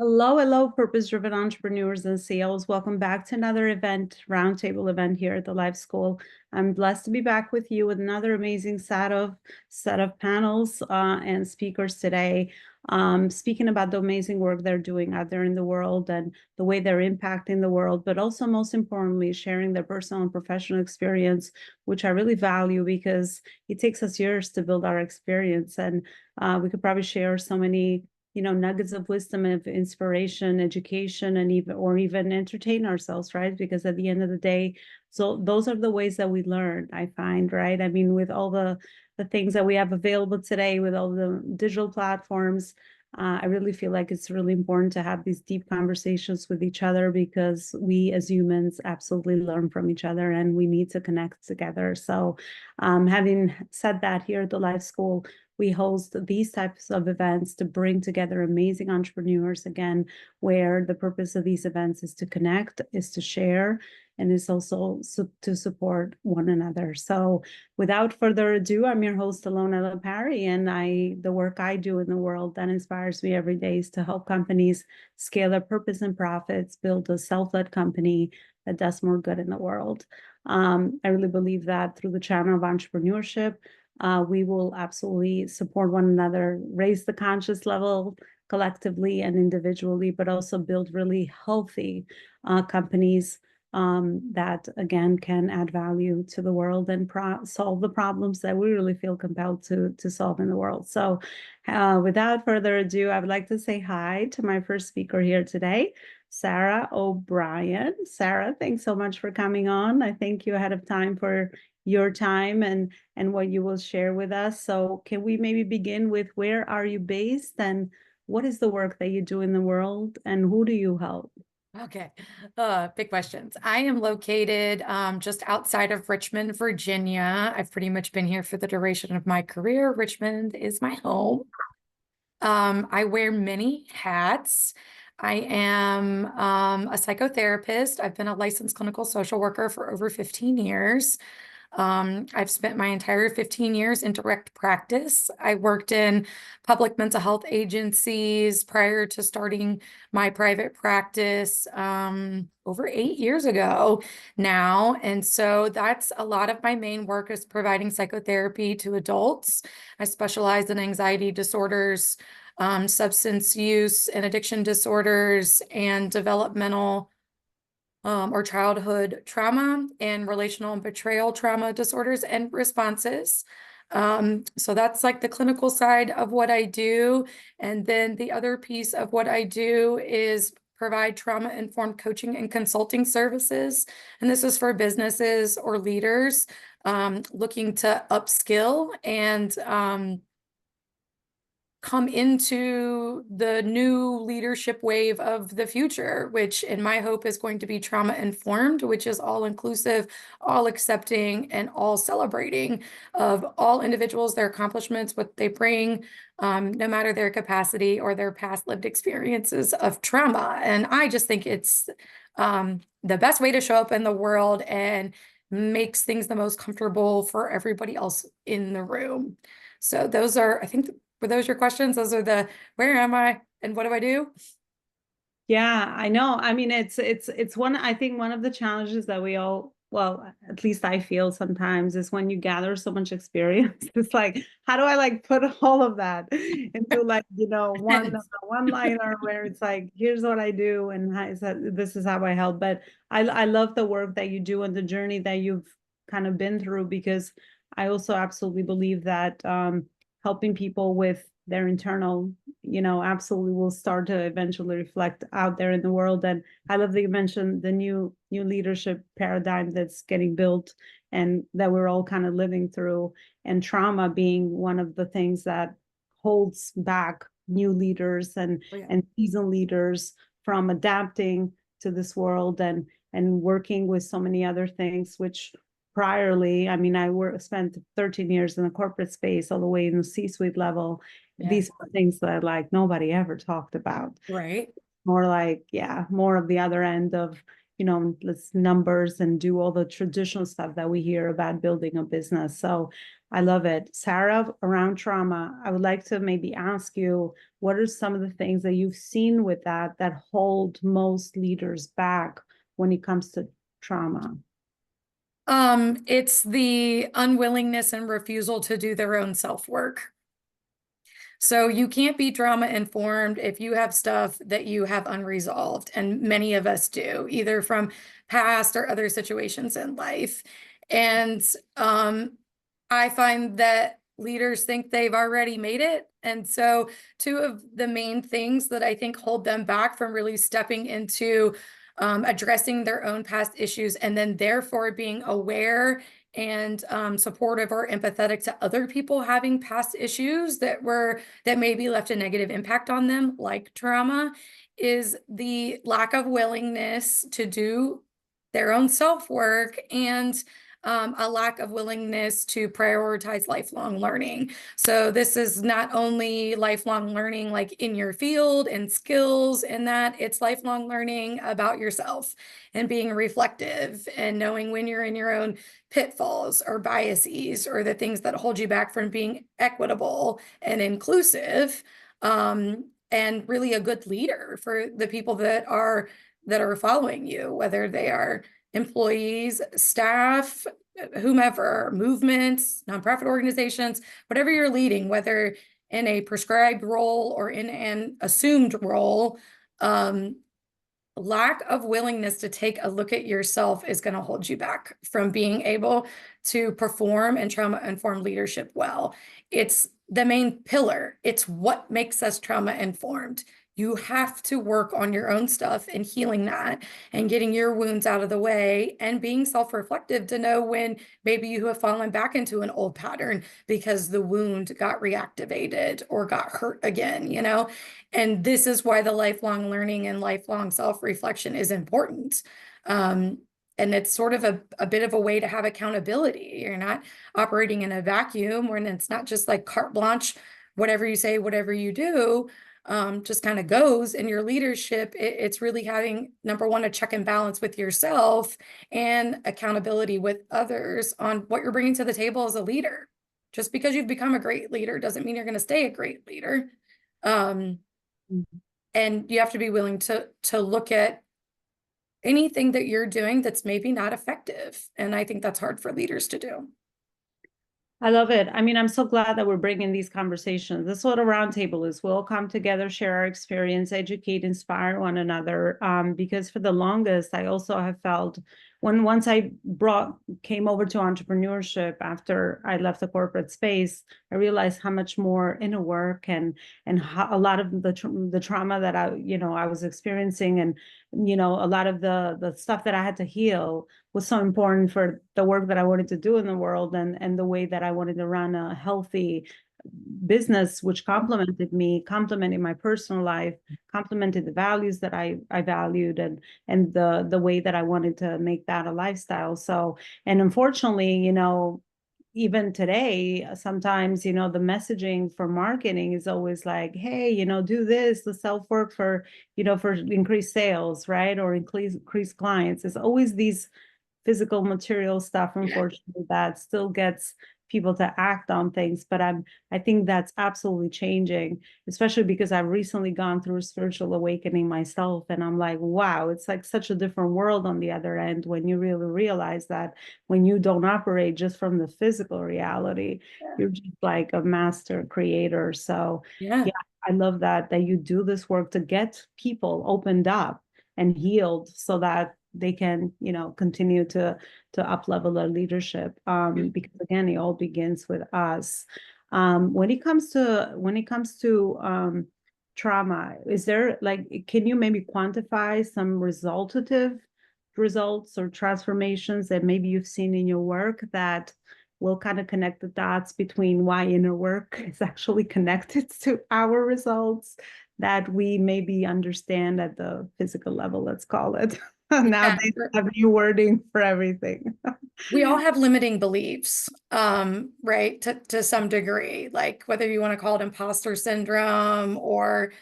Hello, hello, purpose-driven entrepreneurs and CEOs. Welcome back to another event, Roundtable event here at the Life School. I'm blessed to be back with you with another amazing set of panels and speakers today, speaking about the amazing work they're doing out there in the world and the way they're impacting the world, but also most importantly, sharing their personal and professional experience, which I really value because it takes us years to build our experience, and we could probably share so many nuggets of wisdom, of inspiration, education, and even entertain ourselves, right? Because at the end of the day, so those are the ways that we learn, I find, right? I mean, with all the things that we have available today, with all the digital platforms, I really feel like it's really important to have these deep conversations with each other because we as humans absolutely learn from each other and we need to connect together. So having said that, here at the Life School, we host these types of events to bring together amazing entrepreneurs, again, where the purpose of these events is to connect, is to share, and is also to support one another. So without further ado, I'm your host, Alona Lapari, and the work I do in the world that inspires me every day is to help companies scale their purpose and profits, build a self-led company that does more good in the world. I really believe that through the channel of entrepreneurship, we will absolutely support one another, raise the conscious level collectively and individually, but also build really healthy companies that, again, can add value to the world and solve the problems that we really feel compelled to solve in the world. So without further ado, I would like to say hi to my first speaker here today, Sarah O'Brien. Sarah, thanks so much for coming on. I thank you ahead of time for your time and what you will share with us. So can we maybe begin with where are you based and what is the work that you do in the world and who do you help? Okay, big questions. I am located just outside of Richmond, Virginia. I've pretty much been here for the duration of my career. Richmond is my home. I wear many hats. I am a psychotherapist. I've been a licensed clinical social worker for over 15 years. I've spent my entire 15 years in direct practice. I worked in public mental health agencies prior to starting my private practice over 8 years ago now. And so that's a lot of my main work is providing psychotherapy to adults. I specialize in anxiety disorders, substance use and addiction disorders, and developmental or childhood trauma and relational and betrayal trauma disorders and responses. So that's like the clinical side of what I do. And then the other piece of what I do is provide trauma-informed coaching and consulting services. And this is for businesses or leaders looking to upskill and come into the new leadership wave of the future, which in my hope is going to be trauma informed, which is all inclusive, all accepting, and all celebrating of all individuals, their accomplishments, what they bring, no matter their capacity or their past lived experiences of trauma. And I just think it's the best way to show up in the world and makes things the most comfortable for everybody else in the room. So those are, I think, were those your questions? Those are the, where am I and what do I do? Yeah, I know. I mean, it's one, I think one of the challenges that we all, well, at least I feel sometimes is when you gather so much experience, it's like, how do I like put all of that into like, one liner where it's like, here's what I do and this is how I help. But I love the work that you do and the journey that you've kind of been through, because I also absolutely believe that helping people with their internal, absolutely will start to eventually reflect out there in the world. And I love that you mentioned the new leadership paradigm that's getting built and that we're all kind of living through, and trauma being one of the things that holds back new leaders Oh, yeah. and seasoned leaders from adapting to this world and working with so many other things, which priorly, I mean, spent 13 years in the corporate space all the way in the C-suite level. Yeah. These are things that like nobody ever talked about. Right. More like, yeah, more of the other end of, let's numbers and do all the traditional stuff that we hear about building a business. So I love it. Sarah, around trauma, I would like to maybe ask you, what are some of the things that you've seen with that that hold most leaders back when it comes to trauma? It's the unwillingness and refusal to do their own self-work. So you can't be trauma informed if you have stuff that you have unresolved, and many of us do, either from past or other situations in life. And I find that leaders think they've already made it. And so two of the main things that I think hold them back from really stepping into addressing their own past issues, and then therefore being aware and supportive or empathetic to other people having past issues that maybe left a negative impact on them, like trauma, is the lack of willingness to do their own self-work, and a lack of willingness to prioritize lifelong learning. So this is not only lifelong learning like in your field and skills and that, it's lifelong learning about yourself and being reflective and knowing when you're in your own pitfalls or biases or the things that hold you back from being equitable and inclusive, and really a good leader for the people that are following you, whether they are employees, staff, whomever, movements, nonprofit organizations, whatever you're leading, whether in a prescribed role or in an assumed role, lack of willingness to take a look at yourself is going to hold you back from being able to perform and trauma-informed leadership well. It's the main pillar. It's what makes us trauma-informed. You have to work on your own stuff and healing that and getting your wounds out of the way and being self-reflective to know when maybe you have fallen back into an old pattern because the wound got reactivated or got hurt again, you know? And this is why the lifelong learning and lifelong self-reflection is important. And it's sort of a bit of a way to have accountability. You're not operating in a vacuum when it's not just like carte blanche, whatever you say, whatever you do, just kind of goes in your leadership. It's really having, number one, a check and balance with yourself and accountability with others on what you're bringing to the table as a leader. Just because you've become a great leader doesn't mean you're going to stay a great leader. And you have to be willing to look at anything that you're doing that's maybe not effective. And I think that's hard for leaders to do. I love it. I mean, I'm so glad that we're bringing these conversations. This is what a roundtable is. We'll come together, share our experience, educate, inspire one another. Because for the longest, I also have felt once I came over to entrepreneurship after I left the corporate space, I realized how much more inner work and how, a lot of the trauma that I was experiencing, and a lot of the stuff that I had to heal was so important for the work that I wanted to do in the world, and the way that I wanted to run a healthy business, which complemented me, complemented my personal life, complemented the values that I valued, and the way that I wanted to make that a lifestyle. So, and unfortunately, even today, sometimes, the messaging for marketing is always like, hey, do this, the self-work for increased sales, right? Or increase clients. It's always these physical material stuff, unfortunately, that still gets people to act on things. But I think that's absolutely changing, especially because I've recently gone through a spiritual awakening myself, and I'm like, wow, it's like such a different world on the other end when you really realize that when you don't operate just from the physical reality, you're just like a master creator. So Yeah. yeah, I love that you do this work to get people opened up and healed so that they can, continue to up level their leadership. Because again, it all begins with us. When it comes to trauma, is there can you maybe quantify some results or transformations that maybe you've seen in your work that will kind of connect the dots between why inner work is actually connected to our results that we maybe understand at the physical level, let's call it. Now Yeah. they have new wording for everything. We all have limiting beliefs, right? To some degree, like whether you want to call it imposter syndrome or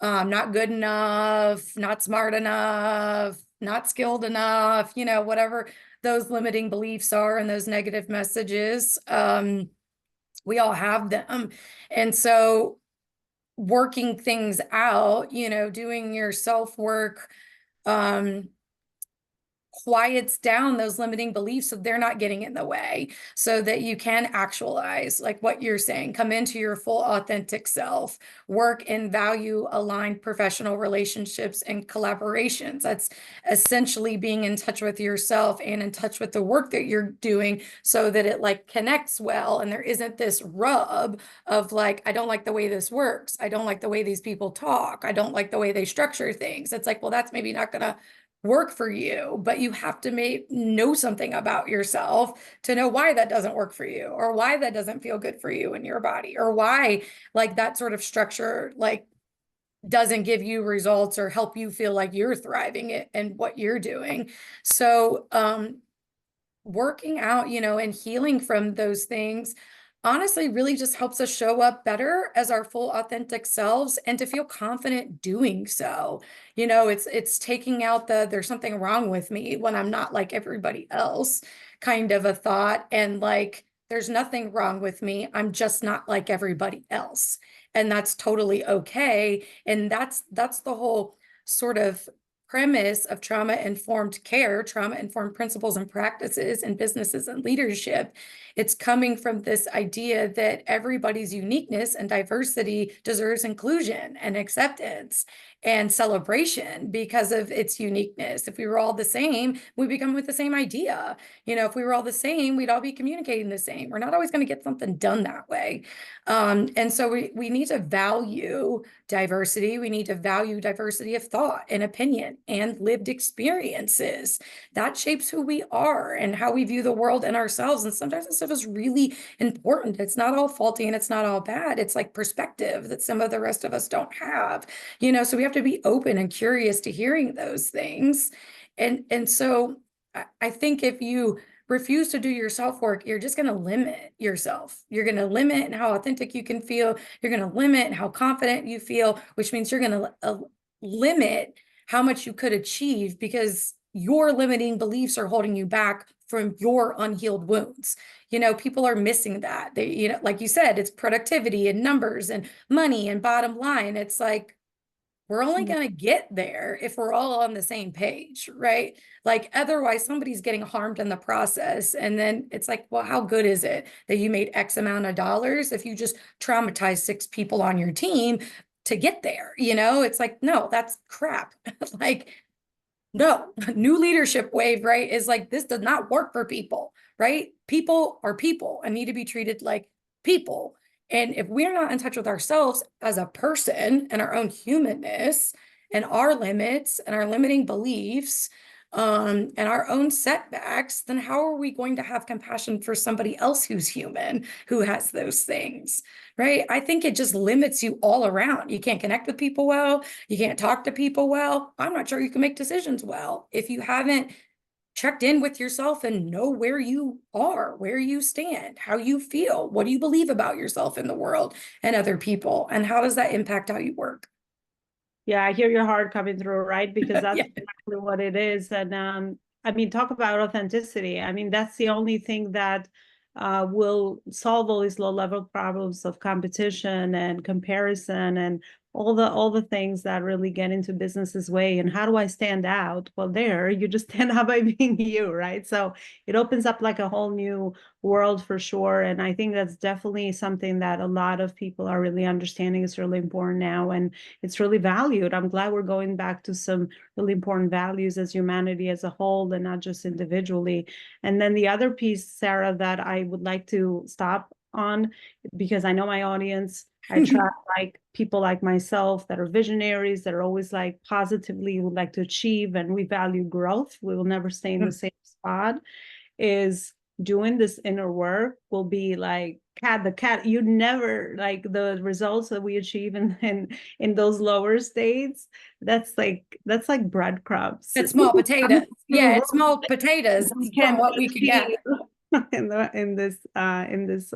not good enough, not smart enough, not skilled enough, whatever those limiting beliefs are and those negative messages. We all have them. And so working things out, you know, doing your self work, quiets down those limiting beliefs so they're not getting in the way, so that you can actualize, like what you're saying, come into your full authentic self, work in value aligned professional relationships and collaborations. That's essentially being in touch with yourself and in touch with the work that you're doing, so that it like connects well and there isn't this rub of like, I don't like the way this works, I don't like the way these people talk, I don't like the way they structure things. It's like, well, that's maybe not gonna work for you, but you have to know something about yourself to know why that doesn't work for you, or why that doesn't feel good for you in your body, or why like that sort of structure like doesn't give you results or help you feel like you're thriving it and what you're doing. So working out, you know, and healing from those things honestly really just helps us show up better as our full authentic selves and to feel confident doing so. You know, it's taking out the there's something wrong with me when I'm not like everybody else kind of a thought, and like there's nothing wrong with me, I'm just not like everybody else. And that's totally okay. And that's the whole sort of premise of trauma-informed care, trauma-informed principles and practices in businesses and leadership. It's coming from this idea that everybody's uniqueness and diversity deserves inclusion and acceptance and celebration because of its uniqueness. If we were all the same, we become with the same idea. You know, if we were all the same, we'd all be communicating the same. We're not always going to get something done that way. And so we need to value diversity. We need to value diversity of thought and opinion and lived experiences. That shapes who we are and how we view the world and ourselves. And sometimes this stuff is really important. It's not all faulty and it's not all bad. It's like perspective that some of the rest of us don't have, you know, so we have to be open and curious to hearing those things. And so I think if you refuse to do your self work, you're just going to limit yourself. You're going to limit how authentic you can feel. You're going to limit how confident you feel, which means you're going to limit how much you could achieve, because your limiting beliefs are holding you back from your unhealed wounds. You know, people are missing that. They, you know, like you said, it's productivity and numbers and money and bottom line. It's like, we're only going to get there if we're all on the same page, right? Like otherwise somebody's getting harmed in the process. And then it's like, well, how good is it that you made X amount of dollars if you just traumatized 6 people on your team to get there? You know, it's like, no, that's crap. Like, no, new leadership wave, right? Is like, this does not work for people, right? People are people and need to be treated like people. And if we're not in touch with ourselves as a person and our own humanness and our limits and our limiting beliefs, and our own setbacks, then how are we going to have compassion for somebody else who's human, who has those things, right? I think it just limits you all around. You can't connect with people well. You can't talk to people well. I'm not sure you can make decisions well if you haven't checked in with yourself and know where you are, where you stand, how you feel, what do you believe about yourself in the world and other people, and how does that impact how you work? Yeah, I hear your heart coming through, right? Because that's Yeah. exactly what it is. And I mean, talk about authenticity. I mean, that's the only thing that will solve all these low-level problems of competition and comparison and all the things that really get into business's way. And how do I stand out? Well, there you just stand out by being you, right? So it opens up like a whole new world for sure. And I think that's definitely something that a lot of people are really understanding is really important now. And it's really valued. I'm glad we're going back to some really important values as humanity as a whole and not just individually. And then the other piece, Sarah, that I would like to stop on, because I know my audience, I try like people like myself that are visionaries, that are always like positively would like to achieve, and we value growth. We will never stay in the same spot. Is doing this inner work will be like cat you never like the results that we achieve in those lower states. That's like breadcrumbs. It's small potatoes. Yeah, it's small potatoes We from can what we can achieve gather. in this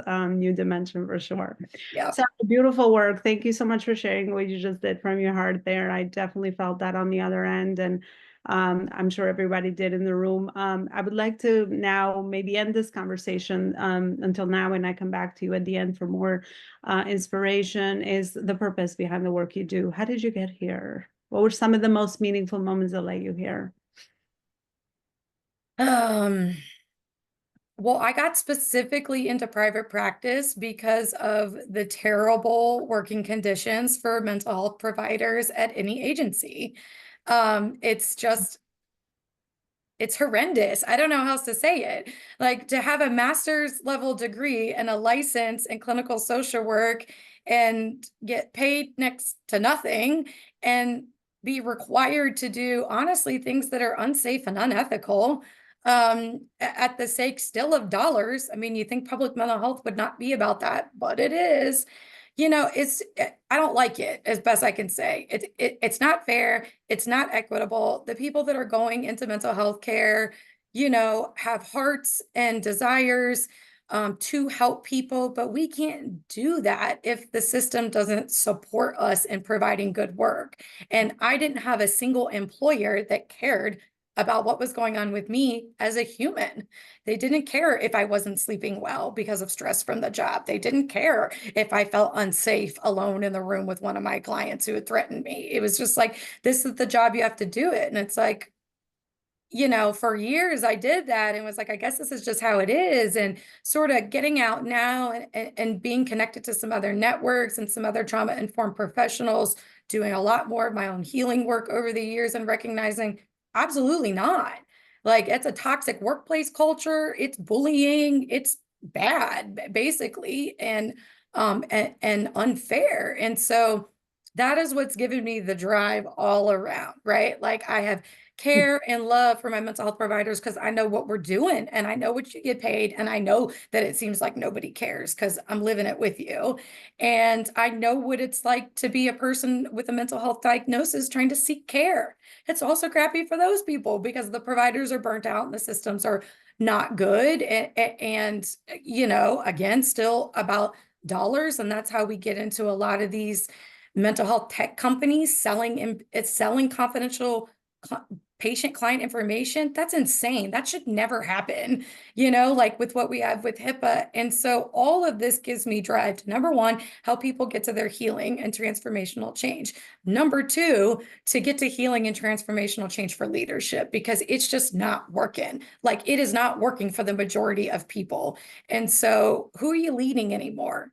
new dimension for sure. Yeah. So beautiful work. Thank you so much for sharing what you just did from your heart there. I definitely felt that on the other end. And I'm sure everybody did in the room. I would like to now maybe end this conversation until now, and I come back to you at the end for more inspiration, is the purpose behind the work you do. How did you get here? What were some of the most meaningful moments that led you here? Well, I got specifically into private practice because of the terrible working conditions for mental health providers at any agency. It's just, it's horrendous. I don't know how else to say it. Like, to have a master's level degree and a license in clinical social work and get paid next to nothing and be required to do, honestly, things that are unsafe and unethical, at the sake still of dollars. I mean, you think public mental health would not be about that, but it is. I don't like it, as best I can say. It's not fair. It's not equitable. The people that are going into mental health care, have hearts and desires to help people, but we can't do that if the system doesn't support us in providing good work. And I didn't have a single employer that cared about what was going on with me as a human. They didn't care if I wasn't sleeping well because of stress from the job. They didn't care if I felt unsafe alone in the room with one of my clients who had threatened me. It was just like, this is the job, you have to do it. And it's like, for years I did that and was like, I guess this is just how it is. And sort of getting out now and being connected to some other networks and some other trauma-informed professionals, doing a lot more of my own healing work over the years and recognizing absolutely not. Like, it's a toxic workplace culture. It's bullying. It's bad, basically, and unfair. And so that is what's given me the drive all around, right? Like, I have care and love for my mental health providers because I know what we're doing and I know what you get paid. And I know that it seems like nobody cares because I'm living it with you. And I know what it's like to be a person with a mental health diagnosis trying to seek care. It's also crappy for those people because the providers are burnt out and the systems are not good. And again, still about dollars. And that's how we get into a lot of these mental health tech companies selling confidential patient client information. That's insane. That should never happen, like with what we have with HIPAA. And so all of this gives me drive to, number one, help people get to their healing and transformational change. Number two, to get to healing and transformational change for leadership, because it's just not working. Like, it is not working for the majority of people. And so who are you leading anymore?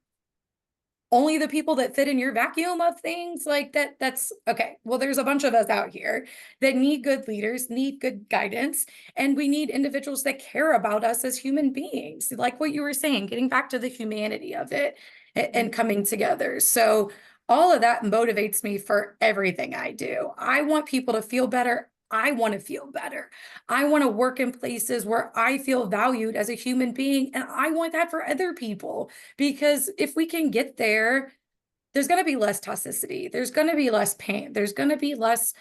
Only the people that fit in your vacuum of things like that. That's okay. Well, there's a bunch of us out here that need good leaders, need good guidance, and we need individuals that care about us as human beings. Like what you were saying, getting back to the humanity of it and coming together. So all of that motivates me for everything I do. I want people to feel better. I want to feel better. I want to work in places where I feel valued as a human being. And I want that for other people, because if we can get there, there's going to be less toxicity. There's going to be less pain. There's going to be less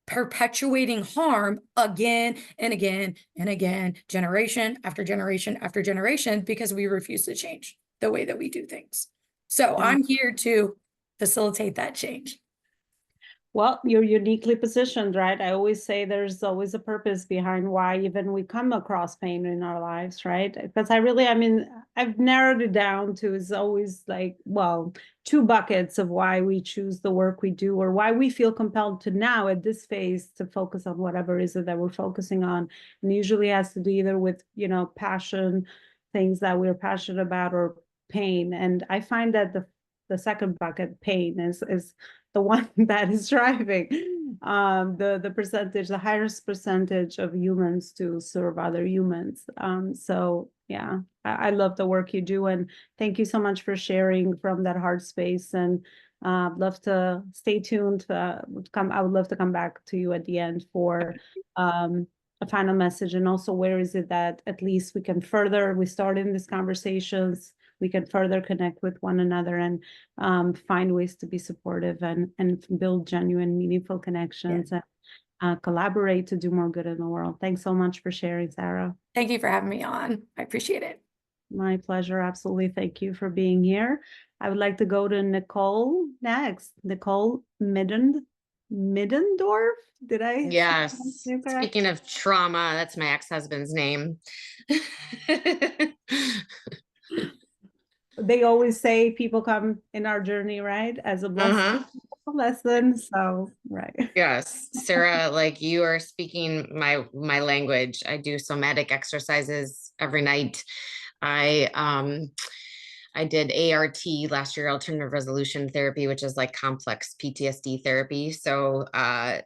perpetuating harm again and again and again, generation after generation after generation, because we refuse to change the way that we do things. So I'm here to facilitate that change. Well, you're uniquely positioned, right? I always say there's always a purpose behind why even we come across pain in our lives, right? Because I've narrowed it down to, is always like, well, two buckets of why we choose the work we do, or why we feel compelled to now at this phase to focus on whatever is it that we're focusing on. And usually has to do either with, passion, things that we're passionate about, or pain. And I find that the second bucket, pain, is the one that is driving the highest percentage of humans to serve other humans. So yeah, I love the work you do, and thank you so much for sharing from that heart space. And love to stay tuned. I would love to come back to you at the end for a final message, and also where is it that at least we start in these conversations, we can further connect with one another and find ways to be supportive and build genuine, meaningful connections, and collaborate to do more good in the world. Thanks so much for sharing, Sarah. Thank you for having me on. I appreciate it. My pleasure. Absolutely. Thank you for being here. I would like to go to Nicole next. Nicole Midden. Middendorf. Did I say that Yes. name correct? Speaking of trauma, that's my ex-husband's name. They always say people come in our journey, right, as a blessing, Uh-huh. a lesson. So, right. Yes, Sarah, like you are speaking my language. I do somatic exercises every night. I I did ART last year, alternative resolution therapy, which is like complex PTSD therapy. So I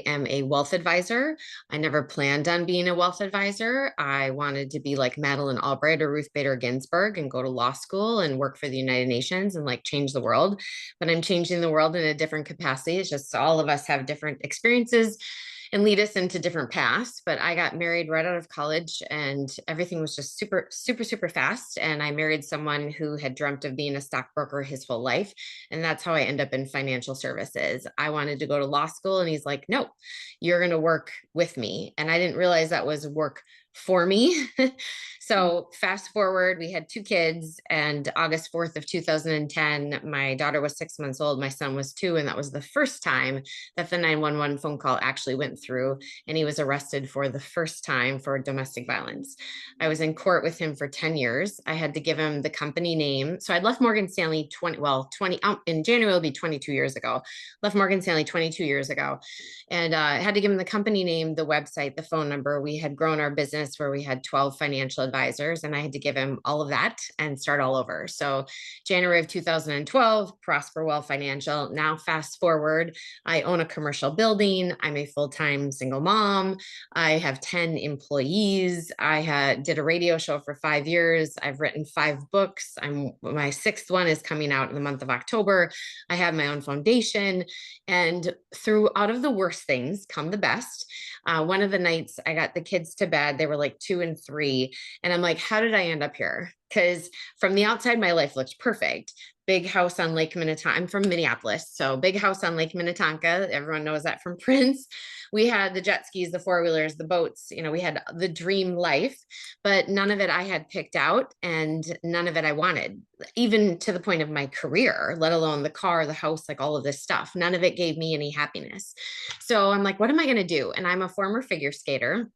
am a wealth advisor. I never planned on being a wealth advisor. I wanted to be like Madeleine Albright or Ruth Bader Ginsburg and go to law school and work for the United Nations and like change the world. But I'm changing the world in a different capacity. It's just all of us have different experiences and lead us into different paths. But I got married right out of college and everything was just super, super, super fast. And I married someone who had dreamt of being a stockbroker his whole life. And that's how I end up in financial services. I wanted to go to law school and he's like, no, you're going to work with me. And I didn't realize that was work for me. So fast forward, we had 2 kids, and August 4th of 2010, my daughter was 6 months old, my son was 2, and that was the first time that the 911 phone call actually went through, and he was arrested for the first time for domestic violence. I was in court with him for 10 years. I had to give him the company name. So I'd left Morgan Stanley 20, in January, it'll be 22 years ago. Left Morgan Stanley 22 years ago. And I had to give him the company name, the website, the phone number. We had grown our business where we had 12 financial advisors, and I had to give him all of that and start all over. So January of 2012, Prosper Well Financial. Now fast forward, I own a commercial building. I'm a full-time single mom. I have 10 employees. Did a radio show for 5 years. I've written 5 books. My 6th one is coming out in the month of October. I have my own foundation, and through out of the worst things come the best. One of the nights I got the kids to bed, they were like 2 and 3. And I'm like, how did I end up here? Because from the outside, my life looked perfect. Big house on Lake Minnetonka. I'm from Minneapolis. So big house on Lake Minnetonka. Everyone knows that from Prince. We had the jet skis, the 4-wheelers, the boats, we had the dream life, but none of it I had picked out and none of it I wanted, even to the point of my career, let alone the car, the house, like all of this stuff. None of it gave me any happiness. So I'm like, what am I going to do? And I'm a former figure skater.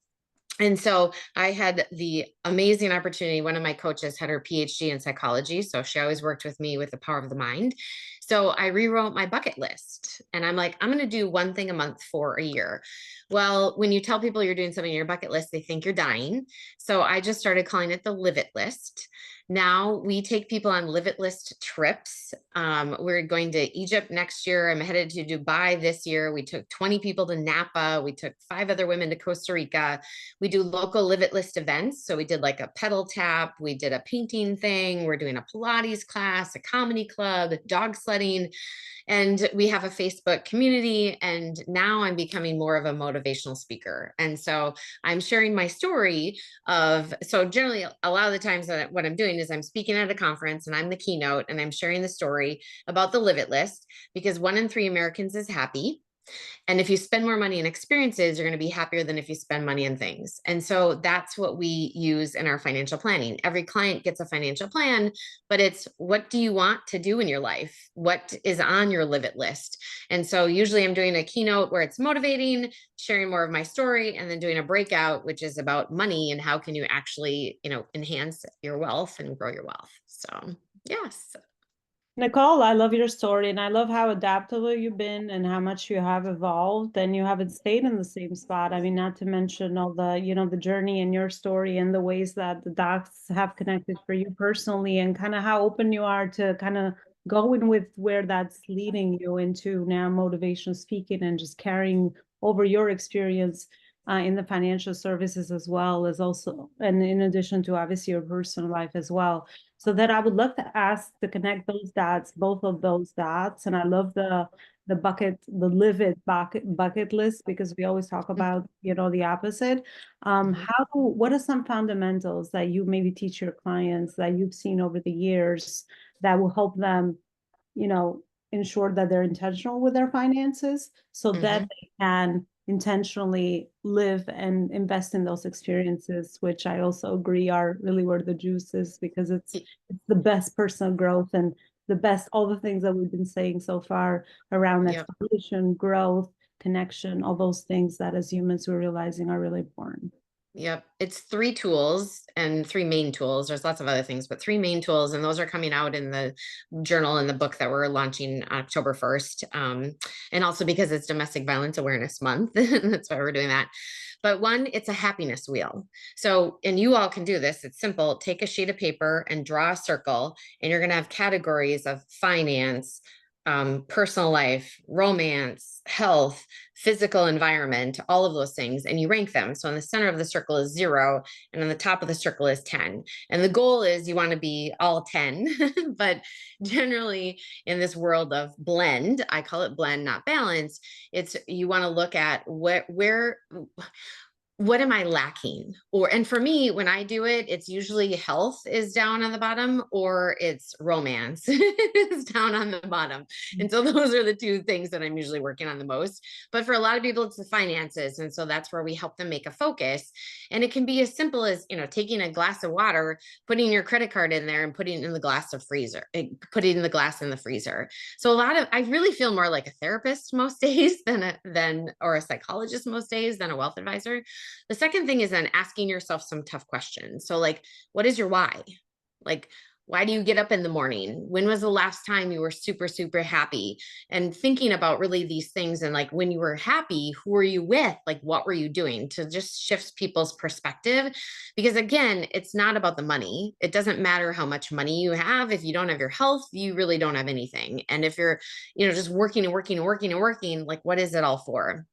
And so I had the amazing opportunity. One of my coaches had her PhD in psychology. So she always worked with me with the power of the mind. So I rewrote my bucket list and I'm like, I'm going to do one thing a month for a year. Well, when you tell people you're doing something in your bucket list, they think you're dying. So I just started calling it the Live It List. Now we take people on Live It List trips. We're going to Egypt next year. I'm headed to Dubai this year. We took 20 people to Napa. We took 5 other women to Costa Rica. We do local Live It List events. So we did like a pedal tap. We did a painting thing. We're doing a Pilates class, a comedy club, dog sledding. And we have a Facebook community. And now I'm becoming more of a motivational speaker. And so I'm sharing my story so generally a lot of the times that what I'm doing is I'm speaking at a conference and I'm the keynote and I'm sharing the story about the Live It List, because 1 in 3 Americans is happy. And if you spend more money in experiences, you're going to be happier than if you spend money in things. And so that's what we use in our financial planning. Every client gets a financial plan, but it's what do you want to do in your life? What is on your Live It list? And so usually I'm doing a keynote where it's motivating, sharing more of my story, and then doing a breakout, which is about money and how can you actually, enhance your wealth and grow your wealth. So yes. Nicole, I love your story and I love how adaptable you've been and how much you have evolved and you haven't stayed in the same spot. I mean, not to mention all the, the journey in your story and the ways that the docs have connected for you personally and kind of how open you are to kind of going with where that's leading you into now motivation speaking and just carrying over your experience in the financial services as well as also, and in addition to obviously your personal life as well. So that I would love to ask to connect those dots, both of those dots. And I love the Live It bucket list, because we always talk about, the opposite. What are some fundamentals that you maybe teach your clients that you've seen over the years that will help them, ensure that they're intentional with their finances so that they can intentionally live and invest in those experiences, which I also agree are really where the juice is, because it's the best personal growth and the best, all the things that we've been saying so far around Yep. exploration, growth, connection, all those things that as humans we're realizing are really important. Yep. It's 3 tools and 3 main tools. There's lots of other things, but 3 main tools. And those are coming out in the journal and the book that we're launching on October 1st. And also because it's Domestic Violence Awareness Month. That's why we're doing that. But one, it's a happiness wheel. So, and you all can do this. It's simple. Take a sheet of paper and draw a circle, and you're going to have categories of finance, personal life, romance, health, physical environment, all of those things, and you rank them. So in the center of the circle is 0, and on the top of the circle is 10. And the goal is you want to be all 10, but generally in this world of blend, I call it blend, not balance. It's you want to look at what am I lacking? And for me, when I do it, it's usually health is down on the bottom, or it's romance is down on the bottom. And so those are the 2 things that I'm usually working on the most. But for a lot of people, it's the finances. And so that's where we help them make a focus. And it can be as simple as, taking a glass of water, putting your credit card in there and putting it in the glass of freezer, putting the glass in the freezer. So I really feel more like a therapist most days or a psychologist most days than a wealth advisor. The second thing is then asking yourself some tough questions. So like, what is your why? Like, why do you get up in the morning? When was the last time you were super, super happy? And thinking about really these things, and like when you were happy, who were you with? Like, what were you doing, to just shift people's perspective? Because again, it's not about the money. It doesn't matter how much money you have. If you don't have your health, you really don't have anything. And if you're, just working and working and working and working, like, what is it all for?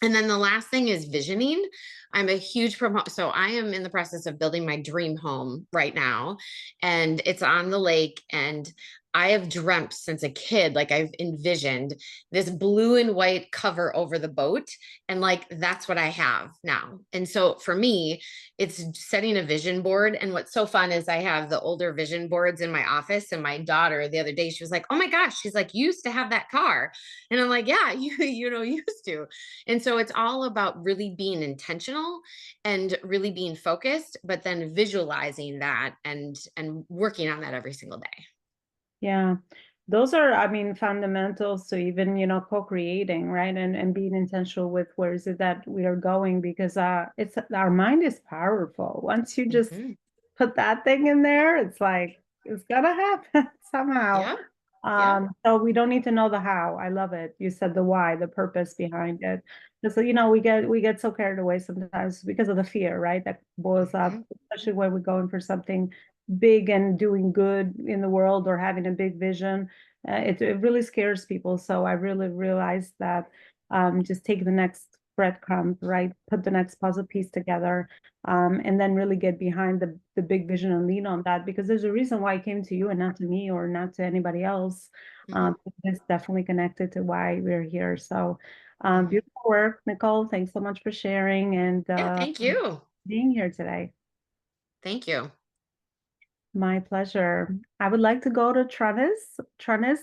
And then the last thing is visioning. I'm a huge proponent. So I am in the process of building my dream home right now, and it's on the lake. And I have dreamt since a kid, like I've envisioned this blue and white cover over the boat. And like, that's what I have now. And so for me, it's setting a vision board. And what's so fun is I have the older vision boards in my office, and my daughter the other day, she was like, oh my gosh, she's like, you used to have that car. And I'm like, yeah, used to. And so it's all about really being intentional and really being focused, but then visualizing that and working on that every single day. Yeah, those are, I mean, fundamentals to even, co-creating, right? And being intentional with where is it that we are going, because it's our mind is powerful. Once you just put that thing in there, it's like it's gonna happen somehow. Yeah. So we don't need to know the how. I love it. You said the why, the purpose behind it. So, we get so carried away sometimes because of the fear, right? That boils up, especially when we're going for something big and doing good in the world or having a big vision. It really scares people. So I really realized that just take the next breadcrumb, right? Put the next puzzle piece together, and then really get behind the big vision and lean on that, because there's a reason why it came to you and not to me or not to anybody else. It's definitely connected to why we're here. So beautiful work, Nicole. Thanks so much for sharing and Thank you. being here today. Thank you. My pleasure. I would like to go to Tranis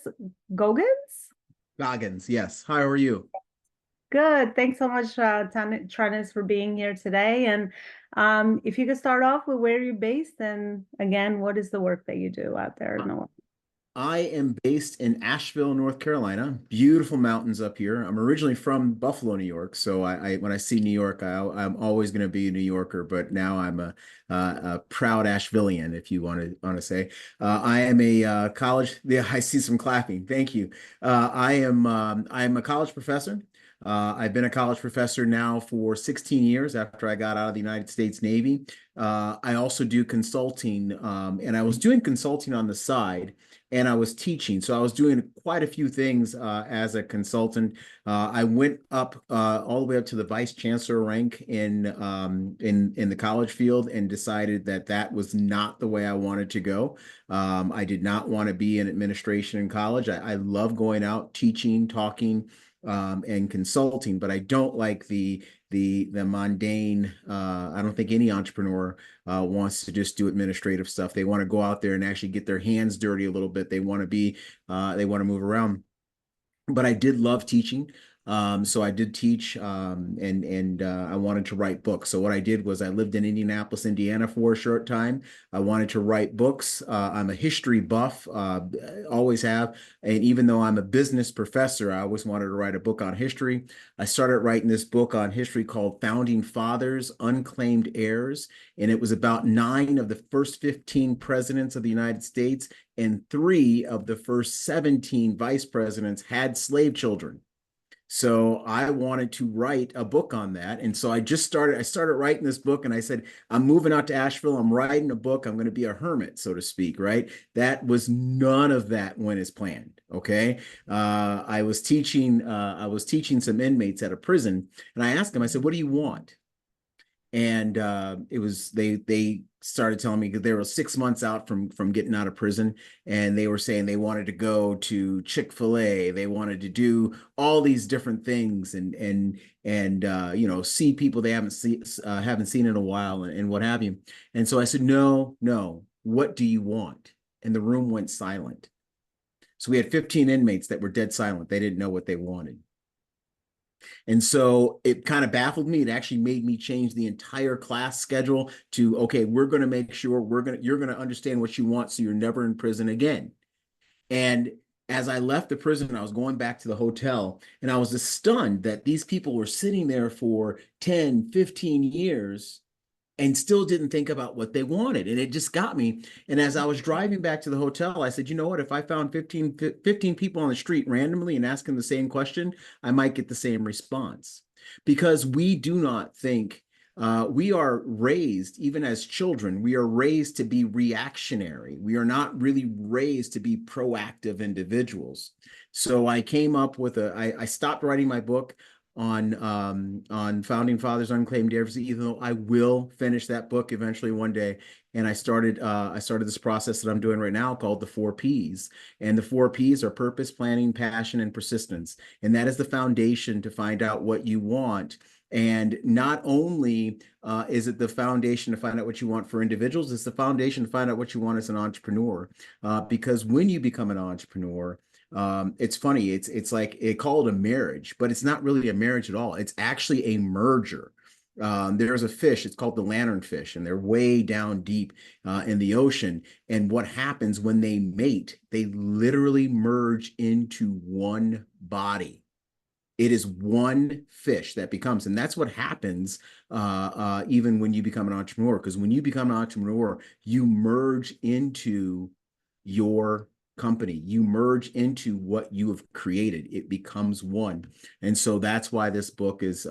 Goggins, yes. How are you? Good. Thanks so much, Tranis, for being here today. And if you could start off with where you're based, and again, what is the work that you do out there in the world? I am based in Asheville, North Carolina. Beautiful mountains up here. I'm originally from Buffalo, New York. So when I see New York, I'm always going to be a New Yorker. But now I'm a proud Ashevillean, if you want to say. I am a college. Yeah, I see some clapping. Thank you. I'm a college professor. I've been a college professor now for 16 years after I got out of the United States Navy. I also do consulting, and I was doing consulting on the side, and I was teaching. So I was doing quite a few things as a consultant. I went up all the way up to the vice chancellor rank in the college field, and decided that was not the way I wanted to go. I did not want to be in administration in college. I love going out, teaching, talking, and consulting, but I don't like the mundane. I don't think any entrepreneur wants to just do administrative stuff. They want to go out there and actually get their hands dirty a little bit. They want to move around. But I did love teaching. So I did teach, and I wanted to write books. So what I did was I lived in Indianapolis, Indiana for a short time. I wanted to write books. I'm a history buff, always have. And even though I'm a business professor, I always wanted to write a book on history. I started writing this book on history called Founding Fathers, Unclaimed Heirs. And it was about 9 of the first 15 presidents of the United States, and 3 of the first 17 vice presidents had slave children. So I wanted to write a book on that. And so I started writing this book, and I said, I'm moving out to Asheville. I'm writing a book. I'm going to be a hermit, so to speak, right? That was none of that went as planned. Okay. I was teaching some inmates at a prison, and I asked them, I said, what do you want? And it was they started telling me that they were 6 months out from getting out of prison, and they were saying they wanted to go to Chick-fil-A, they wanted to do all these different things, and you know, see people they haven't seen in a while, and what have you. And so I said, no, what do you want? And the room went silent. So we had 15 inmates that were dead silent. They didn't know what they wanted. And so it kind of baffled me. It actually made me change the entire class schedule to, okay, we're going to make sure you're going to understand what you want, so you're never in prison again. And as I left the prison, I was going back to the hotel, and I was just stunned that these people were sitting there for 10, 15 years and still didn't think about what they wanted. And it just got me. And as I was driving back to the hotel, I said, you know what, if I found 15 people on the street randomly and ask them the same question, I might get the same response. Because we do not think, we are raised, even as children, we are raised to be reactionary. We are not really raised to be proactive individuals. So I came up with I stopped writing my book on Founding Fathers, Unclaimed Heirs, even though I will finish that book eventually one day. And I started this process that I'm doing right now called the 4 Ps. And the 4 Ps are purpose, planning, passion, and persistence. And that is the foundation to find out what you want. And not only is it the foundation to find out what you want for individuals, it's the foundation to find out what you want as an entrepreneur. Because when you become an entrepreneur, it's funny, it's like they call it a marriage, but it's not really a marriage at all. It's actually a merger. There's a fish, it's called the lanternfish, and they're way down deep in the ocean. And what happens when they mate, they literally merge into one body. It is one fish that becomes, and that's what happens even when you become an entrepreneur. Because when you become an entrepreneur, you merge into your company, you merge into what you have created. It becomes one. And so that's why this book is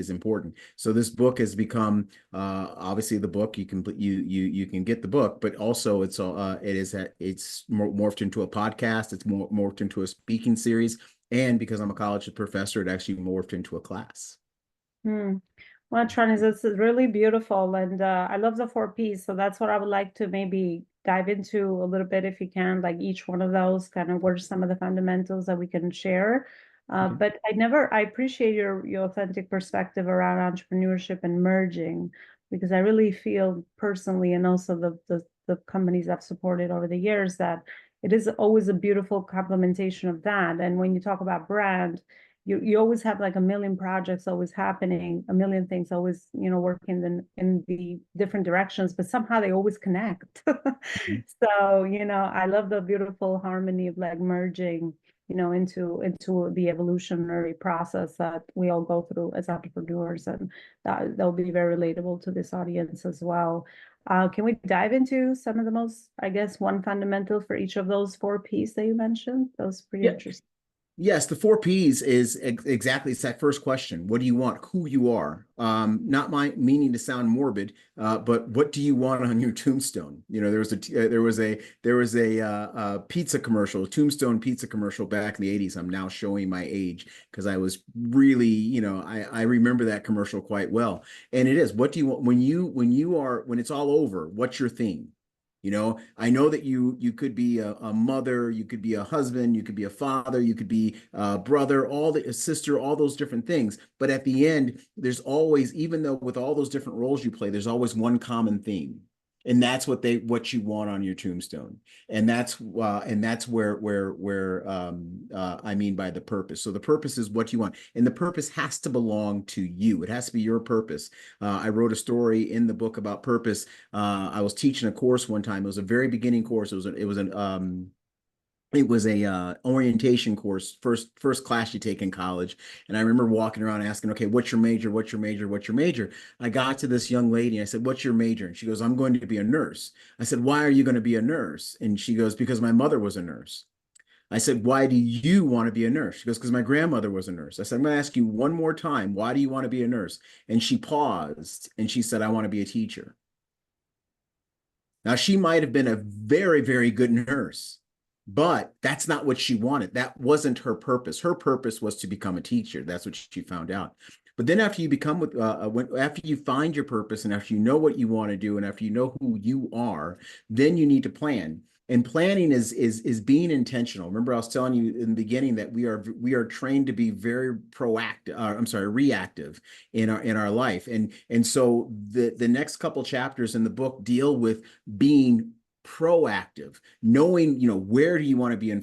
important. So this book has become obviously the book, you can get the book, but also it's morphed into a podcast, it's morphed into a speaking series, and because I'm a college professor, it actually morphed into a class. Well, Tronis, this is really beautiful, and I love the 4 Ps. So that's what I would like to maybe dive into a little bit, if you can, like each one of those, kind of what are some of the fundamentals that we can share. But I appreciate your authentic perspective around entrepreneurship and merging, because I really feel personally, and also the companies I've supported over the years, that it is always a beautiful complementation of that. And when you talk about brand, you always have like a million projects always happening, a million things always, working in the different directions, but somehow they always connect. So, I love the beautiful harmony of like merging, into the evolutionary process that we all go through as entrepreneurs, and that'll be very relatable to this audience as well. Can we dive into some of the most, I guess, one fundamental for each of those 4 Ps that you mentioned? That was pretty interesting. Yes, the 4 Ps is exactly, it's that first question. What do you want? Who you are? Not my meaning to sound morbid, but what do you want on your tombstone? There was a pizza commercial, a Tombstone pizza commercial back in the 80s. I'm now showing my age because I was really, I remember that commercial quite well. And it is, what do you want when it's all over? What's your theme? I know that you could be a mother, you could be a husband, you could be a father, you could be a brother, a sister, all those different things. But at the end, there's always, even though with all those different roles you play, there's always one common theme. And that's what you want on your tombstone. And that's where I mean by the purpose. So the purpose is what you want, and the purpose has to belong to you. It has to be your purpose. I wrote a story in the book about purpose. I was teaching a course one time. It was a very beginning course. It was a orientation course, first class you take in college. And I remember walking around asking, okay, what's your major? What's your major? What's your major? I got to this young lady and I said, what's your major? And she goes, I'm going to be a nurse. I said, why are you going to be a nurse? And she goes, because my mother was a nurse. I said, why do you want to be a nurse? She goes, because my grandmother was a nurse. I said, I'm going to ask you one more time, why do you want to be a nurse? And she paused and she said, I want to be a teacher. Now, she might have been a very, very good nurse, but that's not what she wanted. That wasn't her purpose. Her purpose was to become a teacher. That's what she found out. But then after you become after you find your purpose and after you know what you want to do and after you know who you are, then you need to plan. And planning is being intentional. Remember, I was telling you in the beginning that we are trained to be very reactive in our life. And so the next couple chapters in the book deal with being proactive, knowing, where do you want to be in